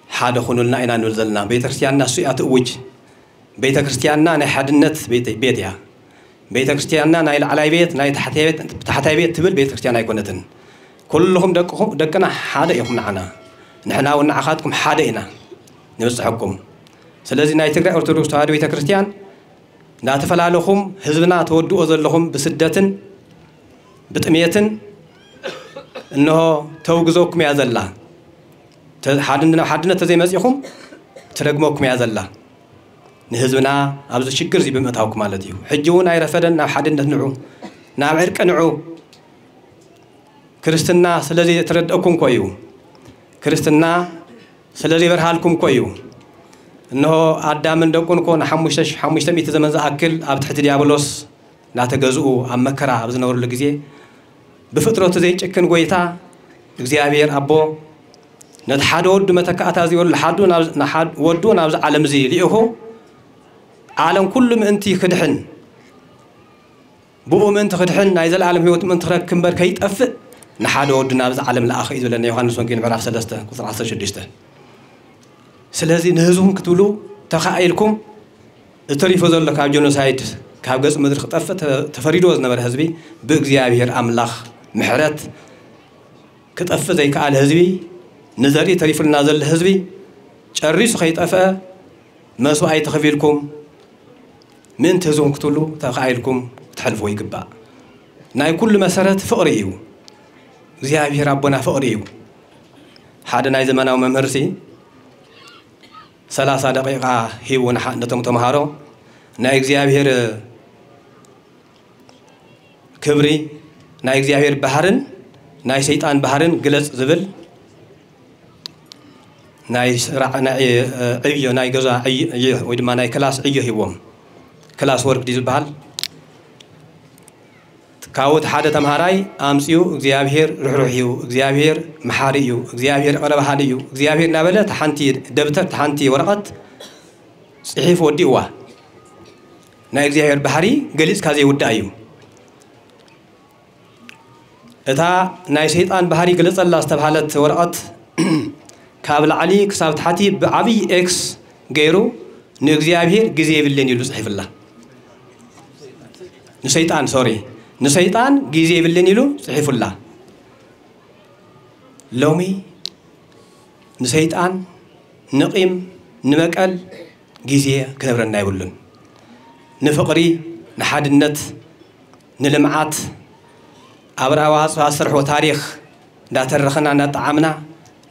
G: حاد خنولنا إنا نزلنا بيت كريستياننا سوء وج بيت كريستياننا نحد النت بيتها بيت كريستياننا نايل على بيت نايل تحت بيت تبل بيت كريستياننا يكونتن كلهم دقنا حدا يكون معنا نحنا ونعخاتكم حدا إنا نوسعكم سلازي ناي تقرأ أرثوذكس تهادو بيت كريستيان لا تفلالهم حزبنا تودوا أزلهم بسدة بتأمية إنه توجزوكم يا زلا حدنا تزي مسيحهم ترجموكم يا زلا نهزبنا أبز الشكر زي بمتاوكم على ديو حجون أي رفدنا حدنا نعو نعم عرق نعو كريستنا سلازي تردكم كويو كريستنا سلازي برهالكم كويو إنه آدم من دكون كون حمشت ميت زمن زأكل أب تحت ديابلوس لا تجزؤوا أم مكرا أبز نور الجزية بفترة زي كن قويتا جزيابير أبو نتحد ود متكأت هذه ولا حدون نحد ودون أبز عالم زي ليه عالم كل من أنتي خدحن بقوم أنت خدحن نايز العالم هو من ترك كمبر كيت أف نحد ودنا أبز عالم الآخر إذا لأن يوحنا سونكين بعرف سلسته كثر عصر شديسته سلازي نهزهم كتولو تخايلكم التريف زول لك جينوسايد كاب جزء مدر خطف تفريدو زنبر حزبي بإግዚአብሔር أملاخ محرت كتف زي كعال حزبي نزاري تريف النازل حزبي شريس خيط أفا مسوا أي تخفيلكم من تهزهم كتولو تخايلكم تحلفوا يقبع ناي كل مسارات فقريو እግዚአብሔር ربنا فقريو حدا ناي زمانه ممرسي 30 دقيقة هي ونحن تمهارو نا እግዚአብሔር كبري نا እግዚአብሔር بحرن نا شيطان بحرن جلس زبل نا نا عيو نا جزا عيو ويدما نا كلاس عيو هيوم كلاس ورك ديز بحال كاوت حدا تمهاراي أمسيو እግዚአብሔር روحيو እግዚአብሔር محاريو እግዚአብሔር قرب حاليو እግዚአብሔር نابله تحنتي دبتر تحنتي ورقت صحيف وديوا نا እግዚአብሔር بحري جلس كازي ودايو اتا نا شيطان بحري جلس الله استبحالت ورقت كابل علي كساب تحتي بعبي اكس غيرو ن እግዚአብሔር ጊዜ ይብልን ይሉ صحيف الله نشيطان سوري نشيطان جيزي باللين يلو صحيف الله لومي نشيطان نقيم نمكال جيزي كنبرنا يقولون نفقري نحاد النت نلمعات أبراواز واسرح وتاريخ دا ترخنا نطعمنا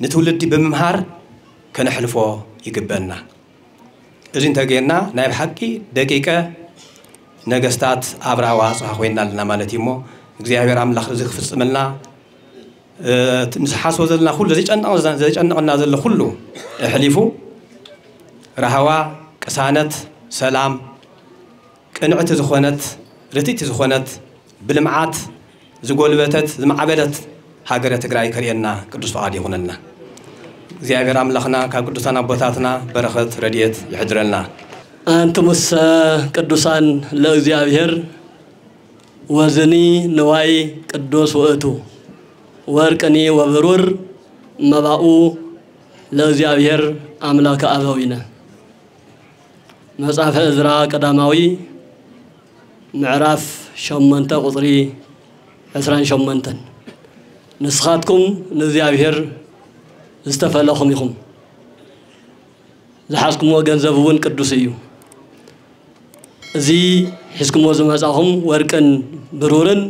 G: نتولد بممهار كنحلفو يقبلنا إذن تجينا نايب حقي دقيقة ነገስታት አብራዋ አጽዋ ሆይናልና ማለት ይሞ እግዚአብሔር አምላክ ዝኽፍጽምልና نسحاسو زلنا كله زي جنقنا زل كله حليفو رهوا كسانت سلام قنعت زخونت رتيت زخونت بالمعات زغولبتت زمعبدت هاجر تግራይ كرينا قدوس فؤاد يخوننا እግዚአብሔር አምላክና ከቅዱሳን አባታትና በረከት ረድኤት ይሕድረልና
D: አንተሙስ ቅዱሳን ለእግዚአብሔር ወዝኒ ንዋይ ቅዱስ ውእቱ ወርቅኒ ወብሩር መባኡ ለእግዚአብሔር አምላከ አበዊነ መጽሐፈ ዕዝራ ቀዳማዊ ምዕራፍ 8 ቁጥሪ 28 ንስኻትኩም ንእግዚአብሔር استفلهم يخم زحاسكم وجنزب ون قدوس እዩ زي حسكم وزمصاهم ورقن برورن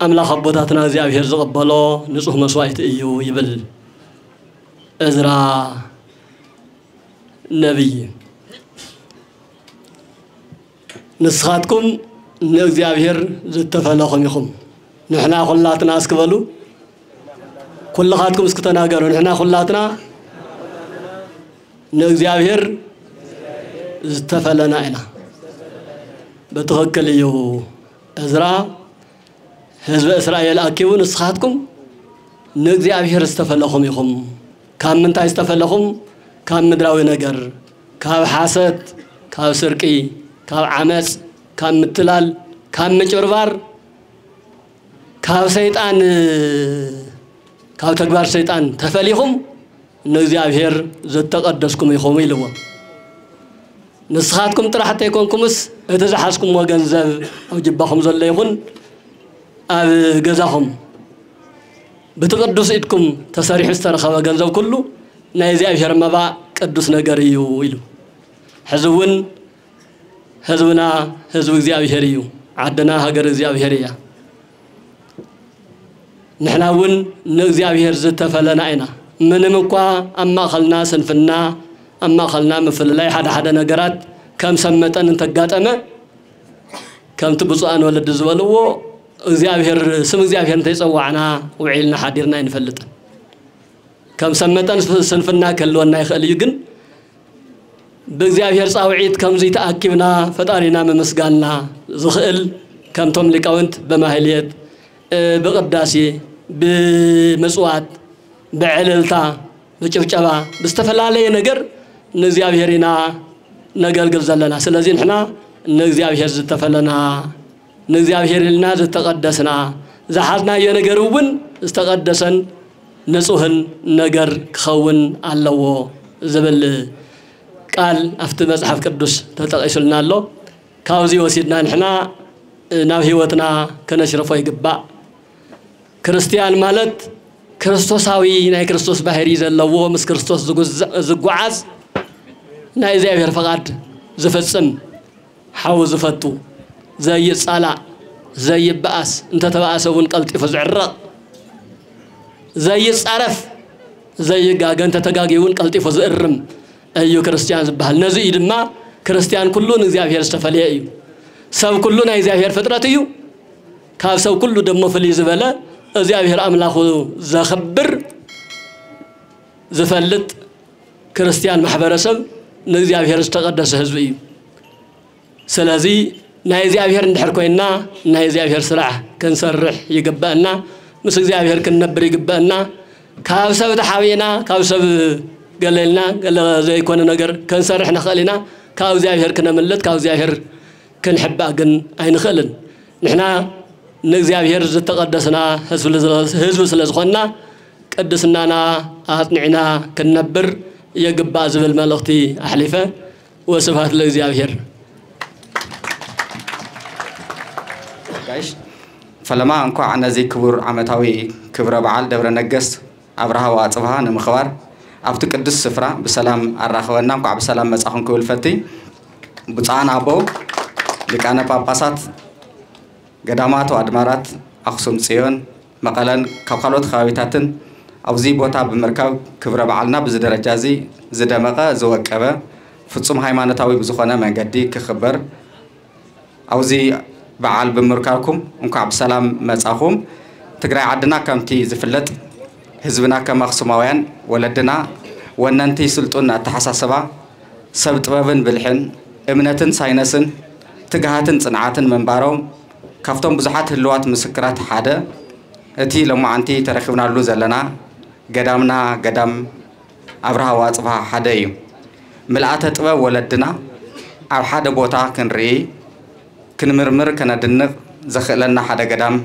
D: املاح ابوتاتنا እግዚአብሔር ዝቀበሎ ንጹህ መስዋዕት እዩ ይብል ዕዝራ ነብይ ንስኻትኩም ንእግዚአብሔር ዝተፈለኹም ይኹም ንሕና ኩላትና እስክበሉ كلخاتكم اسكتناغروا نحنا كلاتنا نእግዚአብሔር ዝተፈለና ኢና በትክክል እዩ ዕዝራ ህዝብ እስራኤል አኪቡ ንስኻትኩም ንእግዚአብሔር ዝተፈለኹም ይኹም ካብ ምንታይ ዝተፈለኹም ካብ ምድራዊ ነገር ካብ ሓሰት ካብ ስርቂ ካብ ዓመጽ ካብ ምትላል ካብ ምጭርባር ካብ ሰይጣን ካብ ተግባር ሰይጣን ተፈሊኹም ንእግዚአብሔር ዝተቀደስኩም ይኹም ኢልዎ ንስኻትኩም ጥራሕተ ይኮንኩምስ እቲ ዝሓስኩም ወገንዘብ ኣብ ጅባኹም ዘሎ ይኹን ኣብ ገዛኹም ብትቅዱስ ኢድኩም ተሰሪሑ ዝተረኸበ ገንዘብ ኩሉ ናይ እግዚአብሔር መባእ ቅዱስ ነገር እዩ ኢሉ ሕዝውን ህዝብና ህዝብ እግዚአብሔር እዩ ዓድና ሃገር እግዚአብሔር እያ نحناون نእግዚአብሔር ዝተፈለና ኢና ምንም እንኳ አማኸልና ስንፍና አማኸልና መፍለላይ ሓደ ነገራት ከም ሰመጠን እንተጋጠመ ከምቲ ብፁዓን ወለድ ዝበልዎ እግዚአብሔር ስም እግዚአብሔር እንተይጸዋዕና ውዒልና ሓዲርና ይንፈልጥ ከም ሰመጠን ስንፍና ከልወና ይኽእል እዩ ግን በእግዚአብሔር ጻውዒት ከም ዘይተኣኪብና ፈጣሪና መመስጋልና ዝኽእል ከምቶም ሊቃውንት በማህልየት بقداسي بمصوات بعللتا بچبچبا بستفلالي ነገር ንእግዚአብሔርና ነገርግል ዘለና ስለዚህ ንሕና ንእግዚአብሔር ዝተፈለና ንእግዚአብሔርና ዝተቀደስና ዝሓዝናዮ ነገርውን ዝተቀደሰን ንጹህን ነገር ክኸውን ኣለዎ ዝብል ቃል afti መጽሐፍ ቅዱስ ተጠቂሱልና ኣሎ ካብዚ ወሲድና ንሕና ናብ ህይወትና ከነሽረፎ ይግባእ ክርስቲያን ማለት ክርስቶሳዊ ናይ ክርስቶስ ባህሪ ዘለዎ ምስ ክርስቶስ ዝጓዓዝ ናይ እግዚአብሔር ፈቃድ ዝፈጽም ሓው ዝፈቱ ዘይጻላ ዘይባኣስ እንተተባኣሰውን ቀልጢፉ ዝዕረቕ ዘይጻረፍ ዘይጋገን ተተጋጊውን ቀልጢፉ ዝእርም እዩ ክርስቲያን ዝበሃል ነዚ ድማ ክርስቲያን ኩሉን እግዚአብሔር ዝተፈልየ እዩ ሰብ ኩሉ ናይ እግዚአብሔር ፍጥረት እዩ ካብ ሰብ ኩሉ ደሞ ፍልይ ዝበለ እግዚአብሔር አምላኹ ዘኽብር ዝፈልጥ ክርስቲያን ማሕበረሰብ ንእግዚአብሔር ዝተቀደሰ ህዝብ እዩ ስለዚ ናይ እግዚአብሔር እንድሕር ኮይና ናይ እግዚአብሔር ስራሕ ክንሰርሕ ይግባአና ምስ እግዚአብሔር ክንነብር ይግባአና ካብ ሰብ ተሓዊና ካብ ሰብ ገለልና ገለ ዘይኮነ ነገር ክንሰርሕ ንኽእልና ካብ እግዚአብሔር ክነምልጥ ካብ እግዚአብሔር كنحبا جن أين خلن نحنا نእግዚአብሔር ዝተቀደስና ህዝብ ስለዝኾንና ቅድስናና አጥንዕና ከነብር የግባ ዝብል መልእኽቲ አሕሊፈ ወስብሐት ለእግዚአብሔር ጋይስ
H: ፈለማ እንኳን እነዚህ ክቡር ዓመታዊ ክብረ በዓል ደብረ ነገስት አብርሃ ወአጽብሃ ንምኽባር ኣብቲ ቅዱስ ስፍራ በሰላም አራኸበና እንኳን በሰላም መጻኹን ክብል ፈቲ ብፃና አቦ ሊቃነ ጳጳሳት ገዳማት ወአድባራት አክሱም ጽዮን መቀለን ካብ ካልኦት ከባቢታትን ኣብዚ ቦታ ብምርካብ ክብረ በዓልና ብዚ ደረጃ እዚ ዝደመቀ ዝወቀበ ፍጹም ሃይማኖታዊ ብዝኾነ መንገዲ ክኽበር ኣብዚ በዓል ብምርካብኩም እንኳን በሰላም መጻኹም ትግራይ ዓድና ከምቲ ዝፍለጥ ህዝብና ከም ኣኽሱማውያን ወለድና ወነንቲ ስልጡን ኣተሓሳስባ ሰብ ጥበብን ብልሕን እምነትን ሳይነስን ትግሃትን ጽንዓትን መንባሮም ካብቶም ብዙሓት ህልዋት ምስክራት ሓደ እቲ ሎማዓንቲ ተረኺብናሉ ዘለና ገዳምና ገዳም ኣብርሃ ወኣጽብሃ ሓደ እዩ ምልኣተ ጥበብ ወለድና ኣብ ሓደ ቦታ ክንርኢ ክንምርምር ከነድንቕ ዘኽእለና ሓደ ገዳም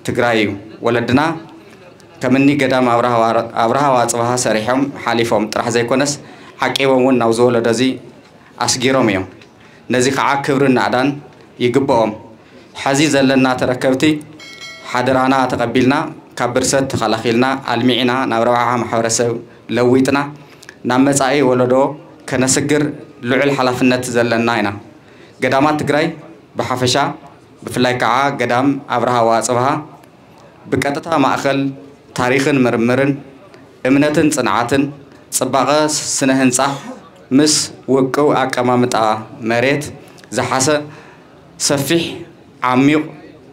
H: ትግራይ እዩ ወለድና ከምኒ ገዳም ኣብርሃ ወኣጽብሃ ሰሪሖም ሓሊፎም ጥራሕ ዘይኮነስ ዓቂቦም እውን ናብ ዝወለዶ እዚ ኣስጊሮም እዮም ነዚ ከዓ ክብርን ናዕዳን ይግብኦም ሕዚ ዘለና ተረከብቲ ሓደራና ተቐቢልና ካብ ብርሰት ተኸላኺልና ኣልሚዕና ናብ ረብሓ ማሕበረሰብ ለዊጥና ናብ መጻኢ ወለዶ ከነስግር ልዑል ሓላፍነት ዘለና ኢና ገዳማት ትግራይ ብሓፈሻ ብፍላይ ከዓ ገዳም ኣብርሃ ወኣጽብሃ ብቀጥታ ማእኸል ታሪኽን ምርምርን እምነትን ጽንዓትን ጽባቐ ስነ ህንጻ ምስ ውቅው ኣቀማምጣ መሬት ዝሓሰ ሰፊሕ ዓሚቕ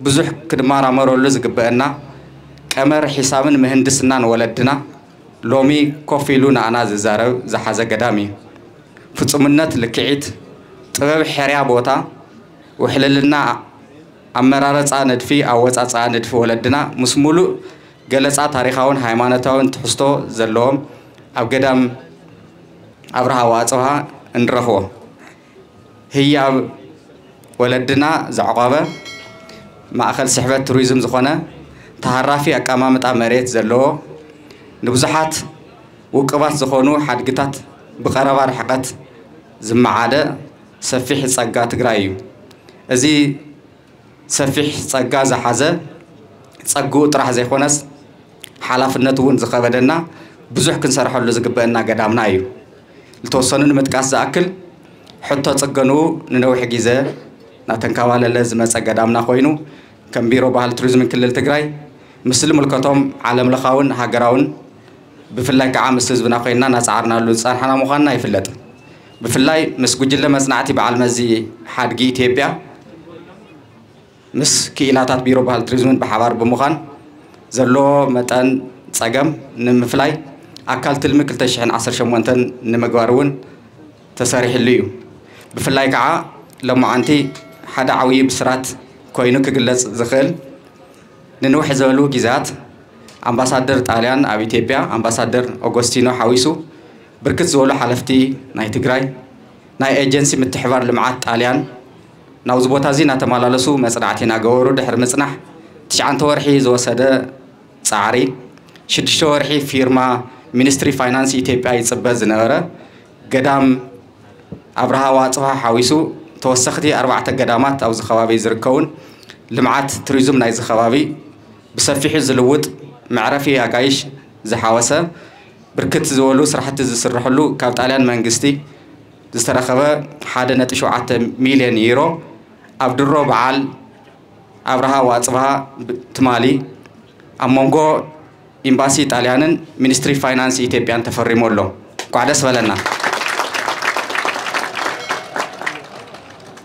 H: ብዙሕ ክድማራመረሉ ዝግበአና ቀመር ሒሳብን ምህንድስናን ወለድና ሎሚ ኮፍ ኢሉ ንኣና ዝዛረብ ዝሓዘ ገዳም እዩ ፍጹምነት ልክዒት ጥበብ ሕርያ ቦታ ውሕልልና ኣመራረፃ ንድፊ ኣወፃፅኣ ንድፊ ወለድና ምስ ሙሉእ ገለፃ ታሪኻውን ሃይማኖታውን ትሕዝቶ ዘለዎም ኣብ ገዳም ኣብርሃ ወኣጽብሃ እንረኽቦ ህያብ ወለድና ዘዕቆበ ማእኸል ስሕበት ቱሪዝም ዝኾነ ተሃራፊ ኣቀማምጣ መሬት ዘለዎ ንብዙሓት ውቅባት ዝኾኑ ሓድግታት ብቐረባ ርሕቐት ዝመዓደ ሰፊሕ ጸጋ ትግራይ እዩ እዚ ሰፊሕ ጸጋ ዝሓዘ ጸጉኡ ጥራሕ ዘይኮነስ ሓላፍነት እውን ዝኸበደና ብዙሕ ክንሰርሐሉ ዝግበአና ገዳምና እዩ ዝተወሰኑ ንምጥቃስ ዝኣክል ሕቶ ጽገኑ ንነዊሕ ግዜ ናተንከባለለ ዝመፀ ገዳምና ኮይኑ ከም ቢሮ ባህል ቱሪዝምን ክልል ትግራይ ምስሊ ምልከቶም ዓለምለኻውን ሃገራውን ብፍላይ ከዓ ምስ ህዝብና ኮይንና ናፃዓርናሉ ዝፀንሐና ምዃንና ይፍለጥ ብፍላይ ምስ ጉጅለ መጽናዕቲ በዓል መዚ ሓድጊ ኢትዮጵያ ምስ ክኢላታት ቢሮ ባህል ቱሪዝምን ብሓባር ብምዃን ዘለዎ መጠን ፀገም ንምፍላይ ኣካል ትልሚ 2018 ንምግባር እውን ተሰሪሕሉ እዩ ብፍላይ ከዓ ሎማዓንቲ ሓደ ዓብዪ ብስራት ኮይኑ ክግለጽ ዝኽእል ንንውሕ ዝበሉ ጊዜያት ኣምባሳደር ጣልያን ኣብ ኢትዮጵያ ኣምባሳደር ኦጎስቲኖ ሓዊሱ ብርክት ዝበሉ ሓለፍቲ ናይ ትግራይ ናይ ኤጀንሲ ምትሕባር ልምዓት ጣልያን ናብዚ ቦታ እዚ እናተመላለሱ መጽናዕቲ እናገበሩ ድሕሪ ምጽናሕ 9 ወርሒ ዝወሰደ ፃዕሪ 6 ወርሒ ፊርማ ሚኒስትሪ ፋይናንስ ኢትዮጵያ ይጽበ ዝነበረ ገዳም ኣብርሃ ወኣጽብሃ ሓዊሱ ተወሰኽቲ 4 ገዳማት ኣብዚ ከባቢ ዝርከውን ልምዓት ቱሪዝም ናይዚ ከባቢ ብሰፊሑ ዝልውጥ መዕረፊ ኣጋይሽ ዝሓወሰ ብርክት ዝበሉ ስራሕቲ ዝስርሕሉ ካብ ጣልያን መንግስቲ ዝተረኸበ 1.7 ሚልዮን ዩሮ ኣብ ድሮ በዓል ኣብርሃ ወኣጽብሃ ትማሊ ኣብ መንጎ ኤምባሲ ጣልያንን ሚኒስትሪ ፋይናንስ ኢትዮጵያን ተፈሪሙ ኣሎ ኳዕ ደስ በለና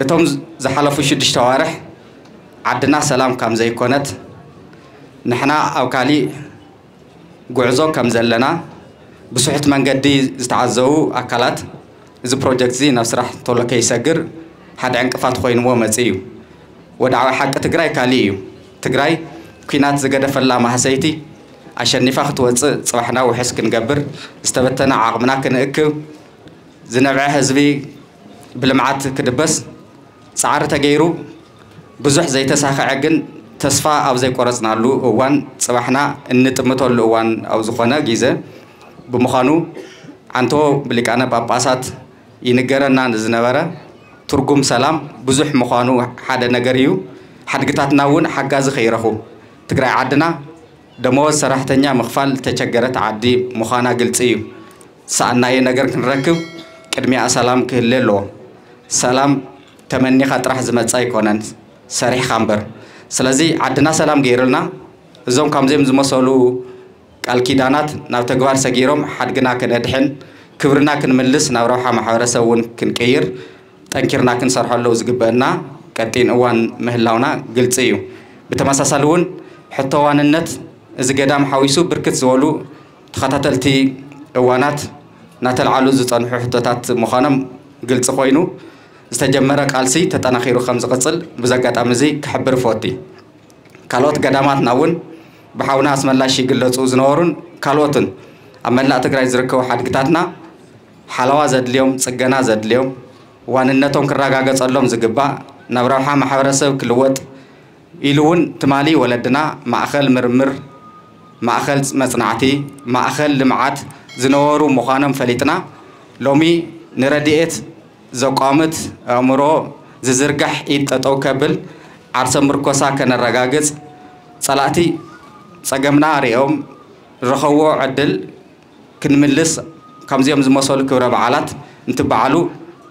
H: እቶም ዝሓለፉ 6 ኣዋርሕ ዓድና ሰላም ከም ዘይኮነት ንሕና ኣብ ካሊእ ጉዕዞ ከም ዘለና ብስሑት መንገዲ ዝተዓዘቡ ኣካላት እዚ ፕሮጀክት እዚ ናብ ስራሕ ቶሎ ከይሰግር ሓደ ዕንቅፋት ኮይንዎ መፂ እዩ ወድዓዊ ሓቂ ትግራይ ካሊእ እዩ ትግራይ ኩናት ዝገደፈላ ማህሰይቲ ኣሸኒፋ ክትወፅእ ፅባሕና ውሕስ ክንገብር ዝተበተነ ዓቕምና ክንእክብ ዝነብዐ ህዝቢ ብልምዓት ክድበስ ፃዕሪ ተገይሩ ብዙሕ ዘይተሳኽዐ ግን ተስፋ ኣብ ዘይቆረፅናሉ እዋን ፅባሕና እንጥምተሉ እዋን ኣብ ዝኾነ ግዜ ብምዃኑ ዓንቶ ብሊቃነ ጳጳሳት ይንገረና ዝነበረ ትርጉም ሰላም ብዙሕ ምዃኑ ሓደ ነገር እዩ ሓድግታትና እውን ሓጋዚ ከይረኹ ትግራይ ዓድና ደመወዝ ሰራሕተኛ ምኽፋል ተቸገረት ዓዲ ምዃና ግልፂ እዩ ሰኣናየ ነገር ክንረክብ ቅድሚያ ሰላም ክህለ ኣለዎ ሰላም ተመኒኻ ጥራሕ ዝመፃ ኣይኮነን ሰሪሕካ እምበር ስለዚ ዓድና ሰላም ገይሩልና እዞም ከምዚኦም ዝመሰሉ ቃል ኪዳናት ናብ ተግባር ሰጊሮም ሓድግና ክነድሕን ክብርና ክንምልስ ናብ ረብሓ ማሕበረሰብ እውን ክንቀይር ጠንኪርና ክንሰርሐሉ ዝግበአና ቀጢን እዋን ምህላውና ግልፂ እዩ ብተመሳሳሊ እውን حتوانነት እዚ ገዳም ሓዊሱ ብርክት ዝበሉ ተኸታተልቲ እዋናት ናተልዓሉ ዝጸንሑ ሕቶታት ምዃኖም ግልጽ ኮይኑ ዝተጀመረ ቃልሲ ተጠናኺሩ ከም ዝቕጽል ብዘጋጣሚ እዚ ክሕብር ፈቲ ካልኦት ገዳማትና እውን ብሓውና ኣስመላሽ ይግለጹ ዝነበሩን ካልኦትን ኣብ መላእ ትግራይ ዝርከቡ ሓድግታትና ሓለዋ ዘድልዮም ጽገና ዘድልዮም ዋንነቶም ክረጋገጸሎም ዝግባእ ናብ ረብሓ ማሕበረሰብ ክልወጥ ኢሉ እውን ትማሊ ወለድና ማእኸል ምርምር ማእኸል መጽናዕቲ ማእኸል ልምዓት ዝነበሩ ምዃኖም ፈሊጥና ሎሚ ንረድኤት ዘቋምት ኣእምሮ ዝዝርጋሕ ኢድ ጠጠው ከብል ዓርሰ ምርኮሳ ከነረጋግጽ ጸላእቲ ጸገምና ሪኦም ረኸቦ ዕድል ክንምልስ ከምዚኦም ዝመሰሉ ክብረ በዓላት እንትበዓሉ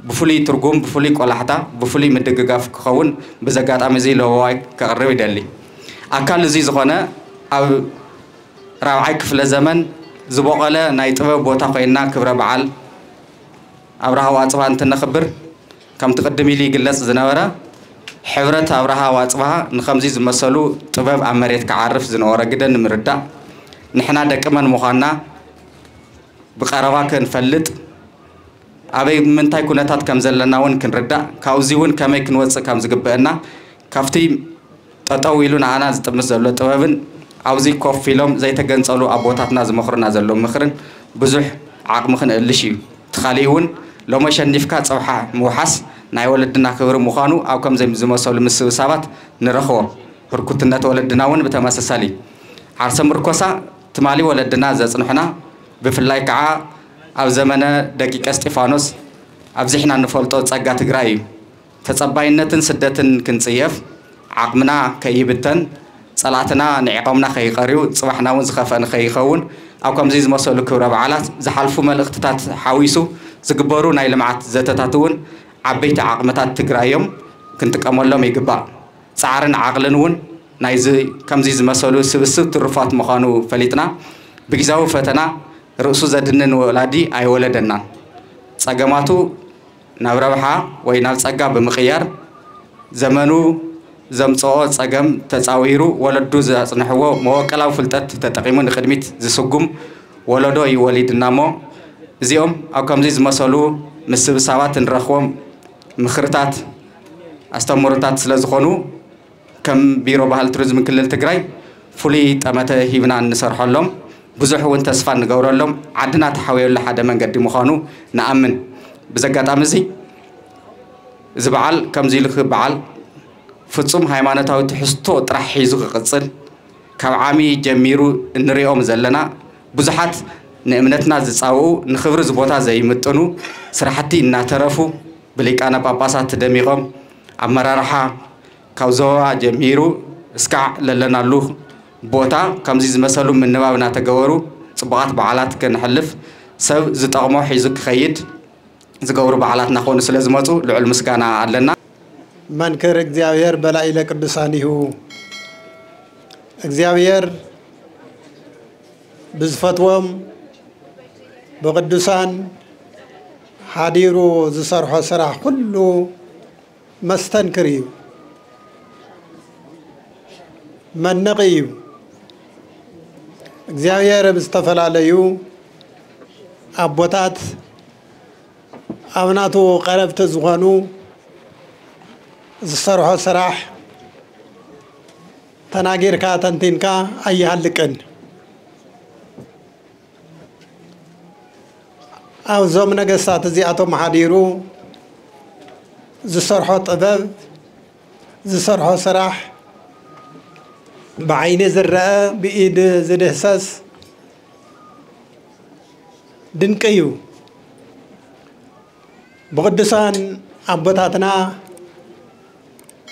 H: ብፍሉይ ትርጉም ብፍሉይ ቆላሕታ ብፍሉይ ምድግጋፍ ክኸውን ብዘጋጣሚ እዚ ለዋይ ከቕርብ ይደሊ ኣካል እዚ ዝኾነ ኣብ ራብዓይ ክፍለ ዘመን ዝበቐለ ናይ ጥበብ ቦታ ኮይና ክብረ በዓል ኣብርሃ ወኣጽብሃ እንትነኽብር ከምቲ ቅድም ኢሉ ይግለጽ ዝነበረ ሕብረት ኣብርሃ ወኣጽብሃ ንከምዚ ዝመሰሉ ጥበብ ኣብ መሬት ክዓርፍ ዝነበረ ግደ ንምርዳእ ንሕና ደቂ መን ምዃንና ብቐረባ ክንፈልጥ ኣበይ ምንታይ ኩነታት ከም ዘለና እውን ክንርዳእ ካብዚ እውን ከመይ ክንወፅእ ከም ዝግብአና ካብቲ ጠጠው ኢሉ ንኣና ዝጥምስ ዘሎ ጥበብን ኣብዚ ኮፍ ኢሎም ዘይተገንጸሉ ኣቦታትና ዝመኽሩና ዘሎ ምኽርን ብዙሕ ዓቕሚ ክንእልሽ እዩ ትኻሊእ እውን ሎሚ ሸኒፍካ ፀብሓ ምውሓስ ናይ ወለድና ክብሪ ምዃኑ ኣብ ከምዚ ዝመሰሉ ምስብሳባት ንረኽቦ ህርኩትነት ወለድና እውን ብተመሳሳሊ ዓርሰ ምርኮሳ ትማሊ ወለድና ዘጽንሑና ብፍላይ ከዓ ኣብ ዘመነ ደቂቀ እስጢፋኖስ ኣብዚሕና ንፈልጦ ጸጋ ትግራይ እዩ ተጸባይነትን ስደትን ክንጽየፍ ዓቕምና ከይብተን ጸላእትና ንዕቆምና ከይቐርዩ ጽባሕና እውን ዝኸፈአ ንኸይኸውን ኣብ ከምዚ ዝመሰሉ ክብረ በዓላት ዝሓልፉ መልእኽትታት ሓዊሱ ዝግበሩ ናይ ልምዓት ዘተታት እውን ዓበይቲ ዓቕምታት ትግራይ እዮም ክንጥቀመሎም ይግባእ ጻዕርን ዓቕልን እውን ናይዚ ከምዚ ዝመሰሉ ስብስብ ትሩፋት ምዃኑ ፈሊጥና ብግዛዊ ፈተና ርእሱ ዘድንን ወላዲ ኣይወለደናን ጸገማቱ ናብ ረብሓ ወይ ናብ ጸጋ ብምቕያር ዘመኑ ዘምጽኦ ጸገም ተጻዊሩ ወለዱ ዘጽንሕዎ መወቀላዊ ፍልጠት ተጠቂሙ ንቅድሚት ዝስጉም ወለዶ ይወሊድና እሞ እዚኦም ኣብ ከምዚ ዝመሰሉ ምስብሳባት ንረኽቦም ምኽርታት ኣስተምህሮታት ስለ ዝኾኑ ከም ቢሮ ባህሊ ቱሪዝም ክልል ትግራይ ፍሉይ ጠመተ ሂብና እንሰርሐሎም ብዙሕ እውን ተስፋ ንገብረሎም ዓድና ተሓወየሉ ሓደ መንገዲ ምዃኑ ንኣምን ብዘጋጣሚ እዚ እዚ በዓል ከምዚ ኢሉ ክበዓል ፍጹም ሃይማኖታዊ ትሕዝቶ ጥራሕ ሒዙ ክቕጽል ካብ ዓሚ ጀሚሩ እንሪኦም ዘለና ብዙሓት ንእምነትና ዝጻውኡ ንኽብሪ ዝቦታ ዘይምጥኑ ስራሕቲ እናተረፉ ብሊቃነ ጳጳሳት ተደሚቖም ኣመራርሓ ካብ ዞባ ጀሚሩ እስካዕ ለለናሉ ቦታ ከምዚ ዝመሰሉ ምንባብ እናተገበሩ ጽቡቓት በዓላት ክንሕልፍ ሰብ ዝጠቕሞ ሒዙ ክኸይድ ዝገብሩ በዓላት ናኾኑ ስለ ዝመፁ ልዑል ምስጋና ኣለና
I: መንክር እግዚአብሔር በላዕለ ቅዱሳን ይሁ እግዚአብሔር ብዝፈትዎም بقدسان حديرو زسرحو سرح كله مستنكريو من نقيو እግዚአብሔር ብስተፈላለዩ አቦታት አብናቱ ቀረብት ዝሆኑ ዝሰርሖ ስራሕ ተናገርካ ተንቲንካ አይሃልቅን አውዞም ነገስታት እዚአቶም ሓዲሩ ዝሰርሖ ጥበብ ዝሰርሖ ስራሕ بعين زرع بإيد زدهساس دنكيو بقدسان أبوتاتنا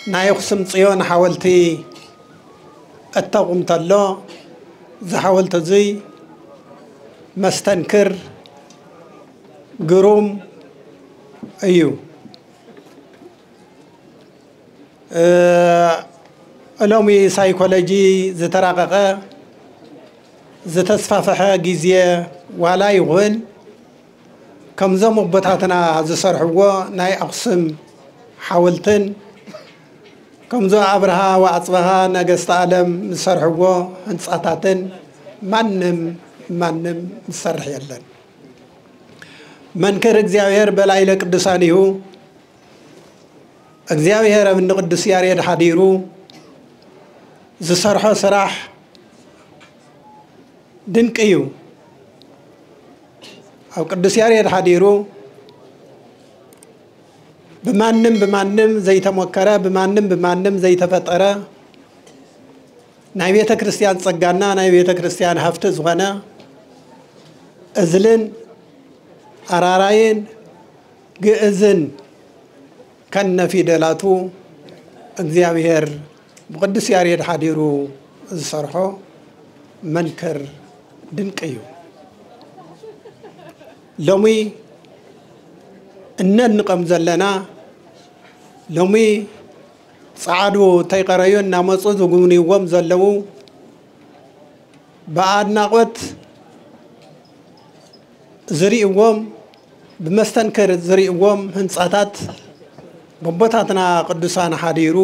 I: نايقسم صيون حاولتي التقوم تلو زحاولت زي مستنكر قروم أيو علومي سايكولوجي زتراققه زتصفافحه غيزيه ولا يغن كم زم بتاتنا زسرحو ناي اقسم حاولتن ከምዞ አብርሃ ወአጽብሃ ነገስተ ዓለም ዝሰርሕዎ ህንፃታትን ማንም ዝሰርሕ የለን መንክር እግዚአብሔር በላዕለ ቅዱሳኒሁ እግዚአብሔር እብን ቅዱስ ያሬድ ሓዲሩ ዝሰርሖ ስራሕ ድንቅ እዩ ኣብ ቅዱስ ያሬድ ሓዲሩ በማንም ዘይተሞከረ በማንም ዘይተፈጠረ ናይ ቤተ ክርስቲያን ጸጋና ናይ ቤተ ክርስቲያን ሀብት ዝሆነ እዝልን አራራይን ግዕዝን ከነ ፊደላቱ እግዚአብሔር በቅዱስ ያሬድ ሓዲሩ ዝሰርሖ መንክር ድንቅ እዩ ሎሚ እንንቀም ዘለና ሎሚ ጻዓዱ ተይቀረዩ እናመጹ ዝጉብንይዎም ዘለዉ በአድናቆት ዝሪእዎም በመስተንክር ዝሪእዎም ህንጻታት በቦታትና ቅዱሳን ሓዲሩ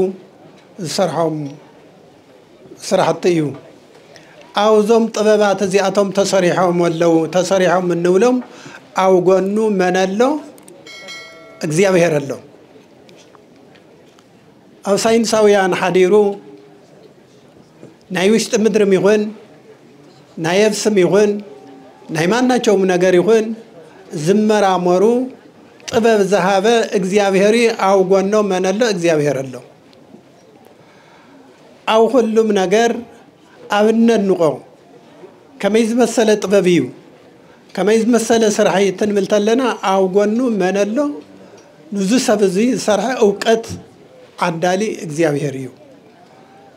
I: ዝሰርሖም ስራሕቲ እዩ አውዞም ጥበባት እዚአቶም ተሰሪሖም ወለው ተሰሪሖም እንብሎም አው ጎኑ መነሎ እግዚአብሔር አሎ አው ሳይንሳውያን ሓዲሩ ናይ ውሽጥ ምድርም ይኹን ናይ የብስም ይኹን ናይ ማናቸውም ነገር ይኹን ዝመራመሩ ጥበብ ዝሃበ እግዚአብሔር አው ጎኑ መነሎ እግዚአብሔር አሎ አው ሁሉም ነገር አብነን ንቆ ከመይዝ መሰለ ጥበብ እዩ ከመይዝ መሰለ ስራሕይ ትንምልተለና አው ጎኑ መነሎ ንዙ ሰብ እዚ ዝሰርሐ እውቀት ዓዳሊ እግዚአብሔር እዩ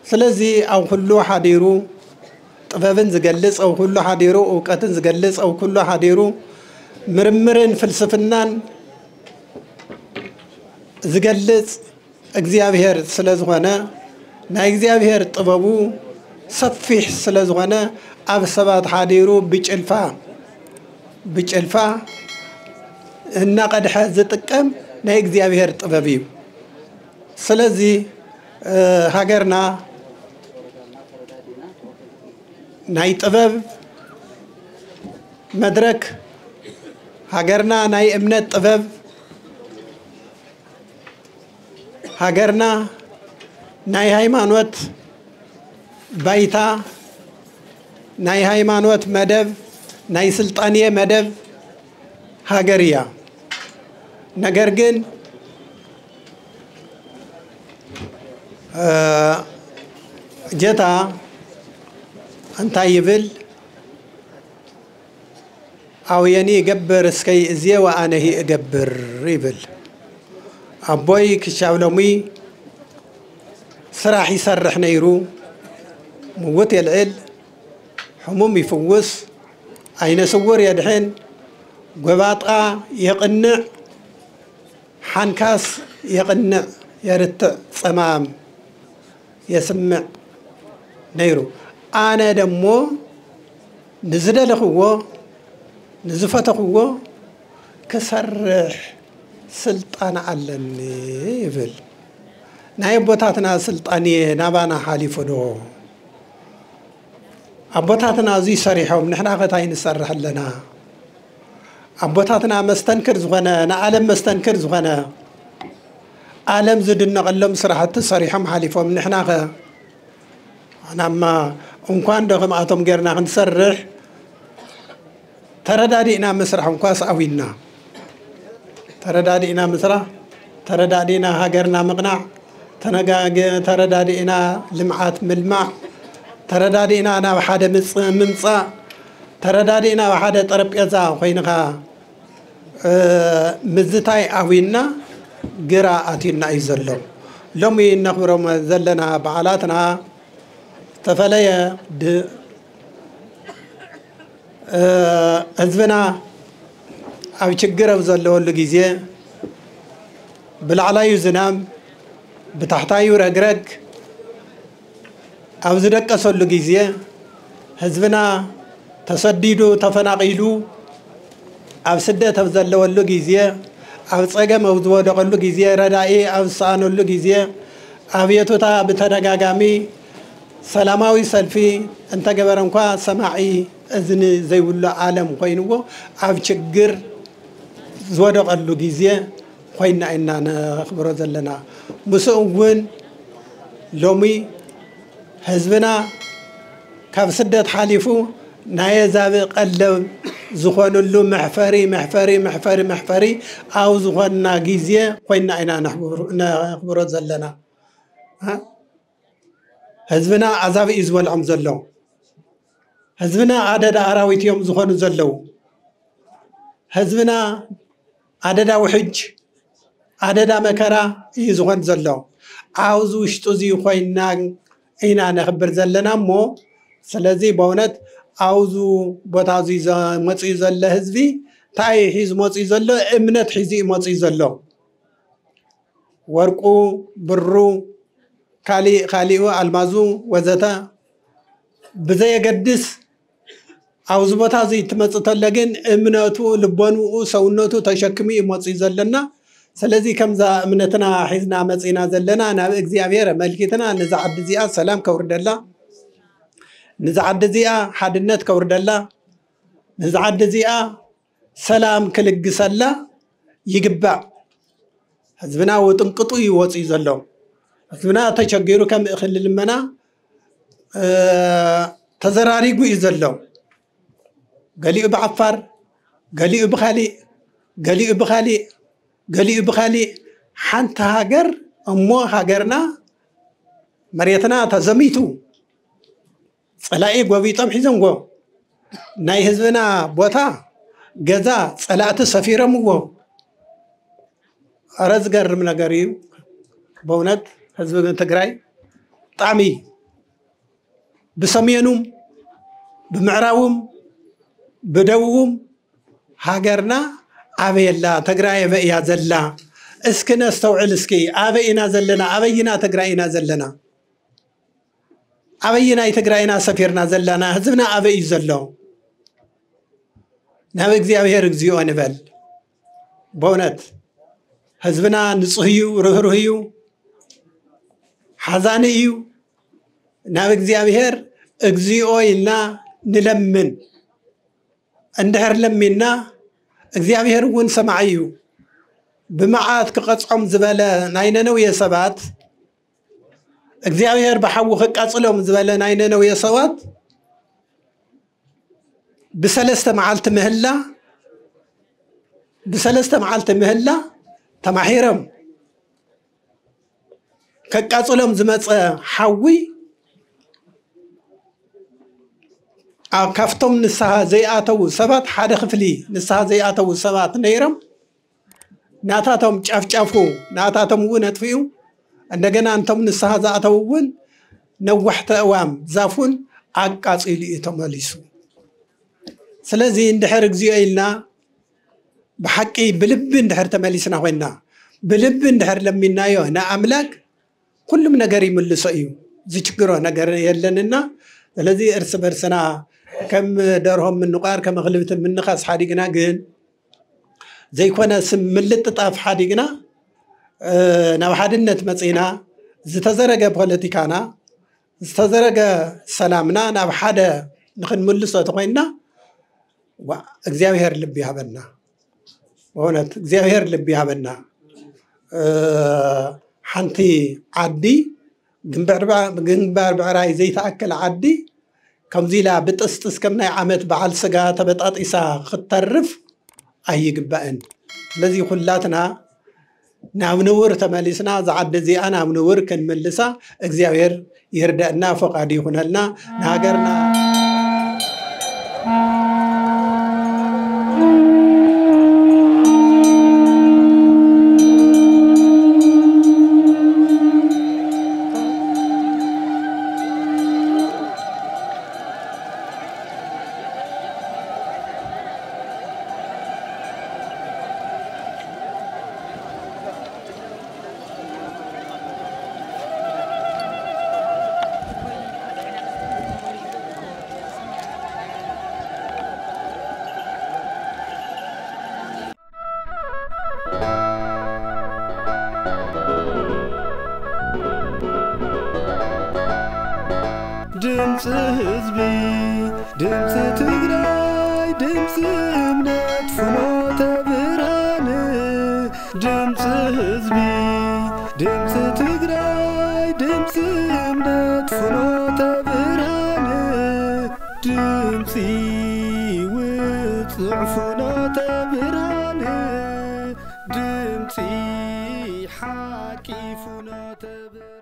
I: ስለዚህ አው ሁሉ ሓዲሩ ጥበብን ዝገልጽ አው ሁሉ ሓዲሩ እውቀትን ዝገልጽ አው ሁሉ ሓዲሩ ምርምርን ፍልስፍናን ዝገልጽ እግዚአብሔር ስለዝኾነ ናይ እግዚአብሔር ጥበቡ ሰፊሕ ስለዝኾነ ኣብ ሰባት ሓዲሩ ብጭልፋ እና ቀድሐ ዝጥቀም ናይ እግዚአብሔር ጥበብ እዩ ስለዚህ ሃገርና ናይ ጥበብ መድረክ ሃገርና ናይ እምነት ጥበብ ሃገርና ናይ ሃይማኖት ባይታ ናይ ሃይማኖት መደብ ናይ ስልጣንየ መደብ ሃገር እያ ነገር ግን ጀታ እንታይ ይብል አውየኒ ይገብር እስከይ እዚየ ወአነሂ እገብር ይብል አቦይ ክሻብሎሚ ስራሕ ይሰርሕ ነይሩ موت يلعل حموم يفوس أين سور يدحين قباطة يقنع حنكاس يقنع يرتع صمام يسمع نيرو أنا دمو نزل لخوه نزفت أخوه كسرح سلطان علني يفل نايبوتاتنا سلطاني نابانا حالي فدو أبوتاتنا زي صريحهم نحن غتاين نسرح لنا أبوتاتنا مستنكر زغنا نعلم مستنكر زغنا عالم زدنا قلم صراحة صريحهم حالفهم نحن أنا ما أمكان دغم أتوم غيرنا نسرح ترى دارينا مسرحهم كواس أوينا ترى دارينا مسرح ترى دارينا هاجرنا مقنع ترى دارينا لمعات ملمع ترى دارينا أنا بحدا ممصا ترى دارينا بحدا طربيزا خوينها مزتاي أوينا قراءتنا يزلو لومي نخبرهم زلنا بعلاتنا تفليا حزبنا أو تشجره وزلوا اللجيزة بالعلايو زنام بتحتايو رجرج أو زدك أصل اللجيزة حزبنا تصديدو تفناقيلو أو سدة وزلوا اللجيزة أو صعقة موضوع دقلو اللجيزة ردائي أو صانو اللجيزة አብየቶታ በተደጋጋሚ ሰላማዊ ሰልፊ እንተ ገበረ እንኳ ሰማዒ እዝኒ ዘይብሉ ዓለም ኮይንዎ ኣብ ችግር ዝወደቐሉ ጊዜ ኮይና ኢና ነኽብሮ ዘለና ምስኡ እውን ሎሚ ህዝብና ካብ ስደት ሓሊፉ ናይ ዛብ ቀለብ ዝኾነሉ መሕፈሪ ኣብ ዝኾንና ጊዜ ኮይና ኢና ነኽብሮ ዘለና ህዝብና ዓዛብ እዩ ዝበልዖም ዘሎ ህዝብና ኣደዳ ኣራዊት እዮም ዝኾኑ ዘለው ህዝብና ኣደዳ ውሕጅ ኣደዳ መከራ እዩ ዝኾን ዘሎ ኣብዚ ውሽጡ እዚ ኮይና ኢና ነኽብር ዘለና እሞ ስለዚ በእውነት ኣብዚ ቦታ እዚ መፅኡ ዘሎ ህዝቢ እንታይ ሒዙ መፅኡ ዘሎ እምነት ሒዙ መፅኡ ዘሎ ወርቁ ብሩ ካሊኡ ኣልማዙ ወዘተ ብዘየገድስ ኣብዚ ቦታ እዚ ትመፅእ ተሎ ግን እምነቱ ልቦንኡ ሰውነቱ ተሸክሚ መፅኡ ዘለና ስለዚ ከምዛ እምነትና ሒዝና መፅና ዘለና ናብ እግዚኣብሔር መልኪትና ነዛ ዓዲ እዚኣ ሰላም ከውርደላ ነዛ ዓዲ እዚኣ ሓድነት ከውርደላ ነዛ ዓዲ እዚኣ ሰላም ክልግሰላ ይግባእ ህዝብና ውጥንቅጡ ይወፅኡ ዘሎ ህዝብና ተቸጊሩ ከም እኽል ልመና ተዘራሪጉ እዩ ዘሎ ገሊኡ ብዓፋር ገሊኡ ብኻሊእ ሓንቲ ሃገር እሞ ሃገርና መሬትና ተዘሚቱ ፀላኢ ጎቢጦም ሒዘምዎ ናይ ህዝብና ቦታ ገዛ ፀላእቲ ሰፊሮምዎ ኣረ ዝገርም ነገር እዩ በእውነት ህዝቢ ትግራይ ጣዕሚ ብሰሜኑም ብምዕራቡም ብደቡቡም ሃገርና ኣበየላ ትግራይ በእያ ዘላ እስኪ ነስተውዕል እስኪ ኣበይና ዘለና ኣበይና ትግራይና ዘለና ኣበይና ትግራይና ሰፊርና ዘለና ህዝብና ኣበይ ዘሎ ናብ እግዚአብሔር እግዚኦ ንበል በእውነት ህዝብና ንጹህ እዩ ርህሩህ እዩ ሓዛን እዩ ናብ እግዚአብሔር እግዚኦ ኢልና ንለምን እንድሕር ለሚና እግዚአብሔር እውን ሰማዕ እዩ ብመዓት ክቐጽዖም ዝበለ ናይ ነነውየ ሰባት እግዚአብሔር በሓዊ ክቃጽሎም ዝበለ ናይ ነነውየ ሰባት بسلست معالت مهلا تماحيرم كقاصلهم زمص حوي كافتم نسها زياتو سبات حدا خفلي نسها زياتو سبات نيرم ناتاتهم ጫፍጫፉ ناتاتهم ونطفيو እንደገና አንተም ንስሐ ዛአተውን ነውሕተ እዋም ዛፉን አቃጽሊ ተመሊሱ ስለዚህ እንድሕር እግዚኦ ኢልና በሐቂ ብልብ እንድሕር ተመሊስና ኮይና ብልብ እንድሕር ለሚናዮ አምላክ ሁሉም ነገር ይመልሶ እዩ ዝችግሮ ነገር የለንና ስለዚህ እርስ በርስና ከም ደርሆም ምንቋር ከም خلብት ምንኻስ ሓዲግና ግን ዘይኮነ ስም ምልጥጣፍ ሓዲግና ናብ ሓድነት መጽና ዝተዘረገ ፖለቲካና ዝተዘረገ ሰላምና ናብ ሓደ ንኽንምልሶ ተኮይና እግዚአብሔር ልብ ያበና ወነት እግዚአብሔር ልብ ያበና ሓንቲ ዓዲ ግንባር ብዕራይ ዘይተኣከለ ዓዲ ከምዚላ ብጥስጥስ ከም ናይ ዓመት በዓል ስጋ ተበጣጢሳ ክትተርፍ ኣይግባእን ስለዚ ኩላትና ናብ ንውር ተመሊስና ዝዓደ ዚኣ ናብ ንውር ክንምልሳ እግዚአብሔር ይርዳእና ፈቃድ ይኹነልና ንሃገርና
J: ድምፂ ህዝቢ ድምፂ ትግራይ ድምፂ እምነት ፍኖተ ብርሃን ድምፂ ህዝቢ ድምፂ ትግራይ ድምፂ እምነት ፍኖተ ብርሃን ድምፂ ውፅዕ ፍኖተ ብርሃን ድምፂ ሓቂ ፍኖተ ብርሃን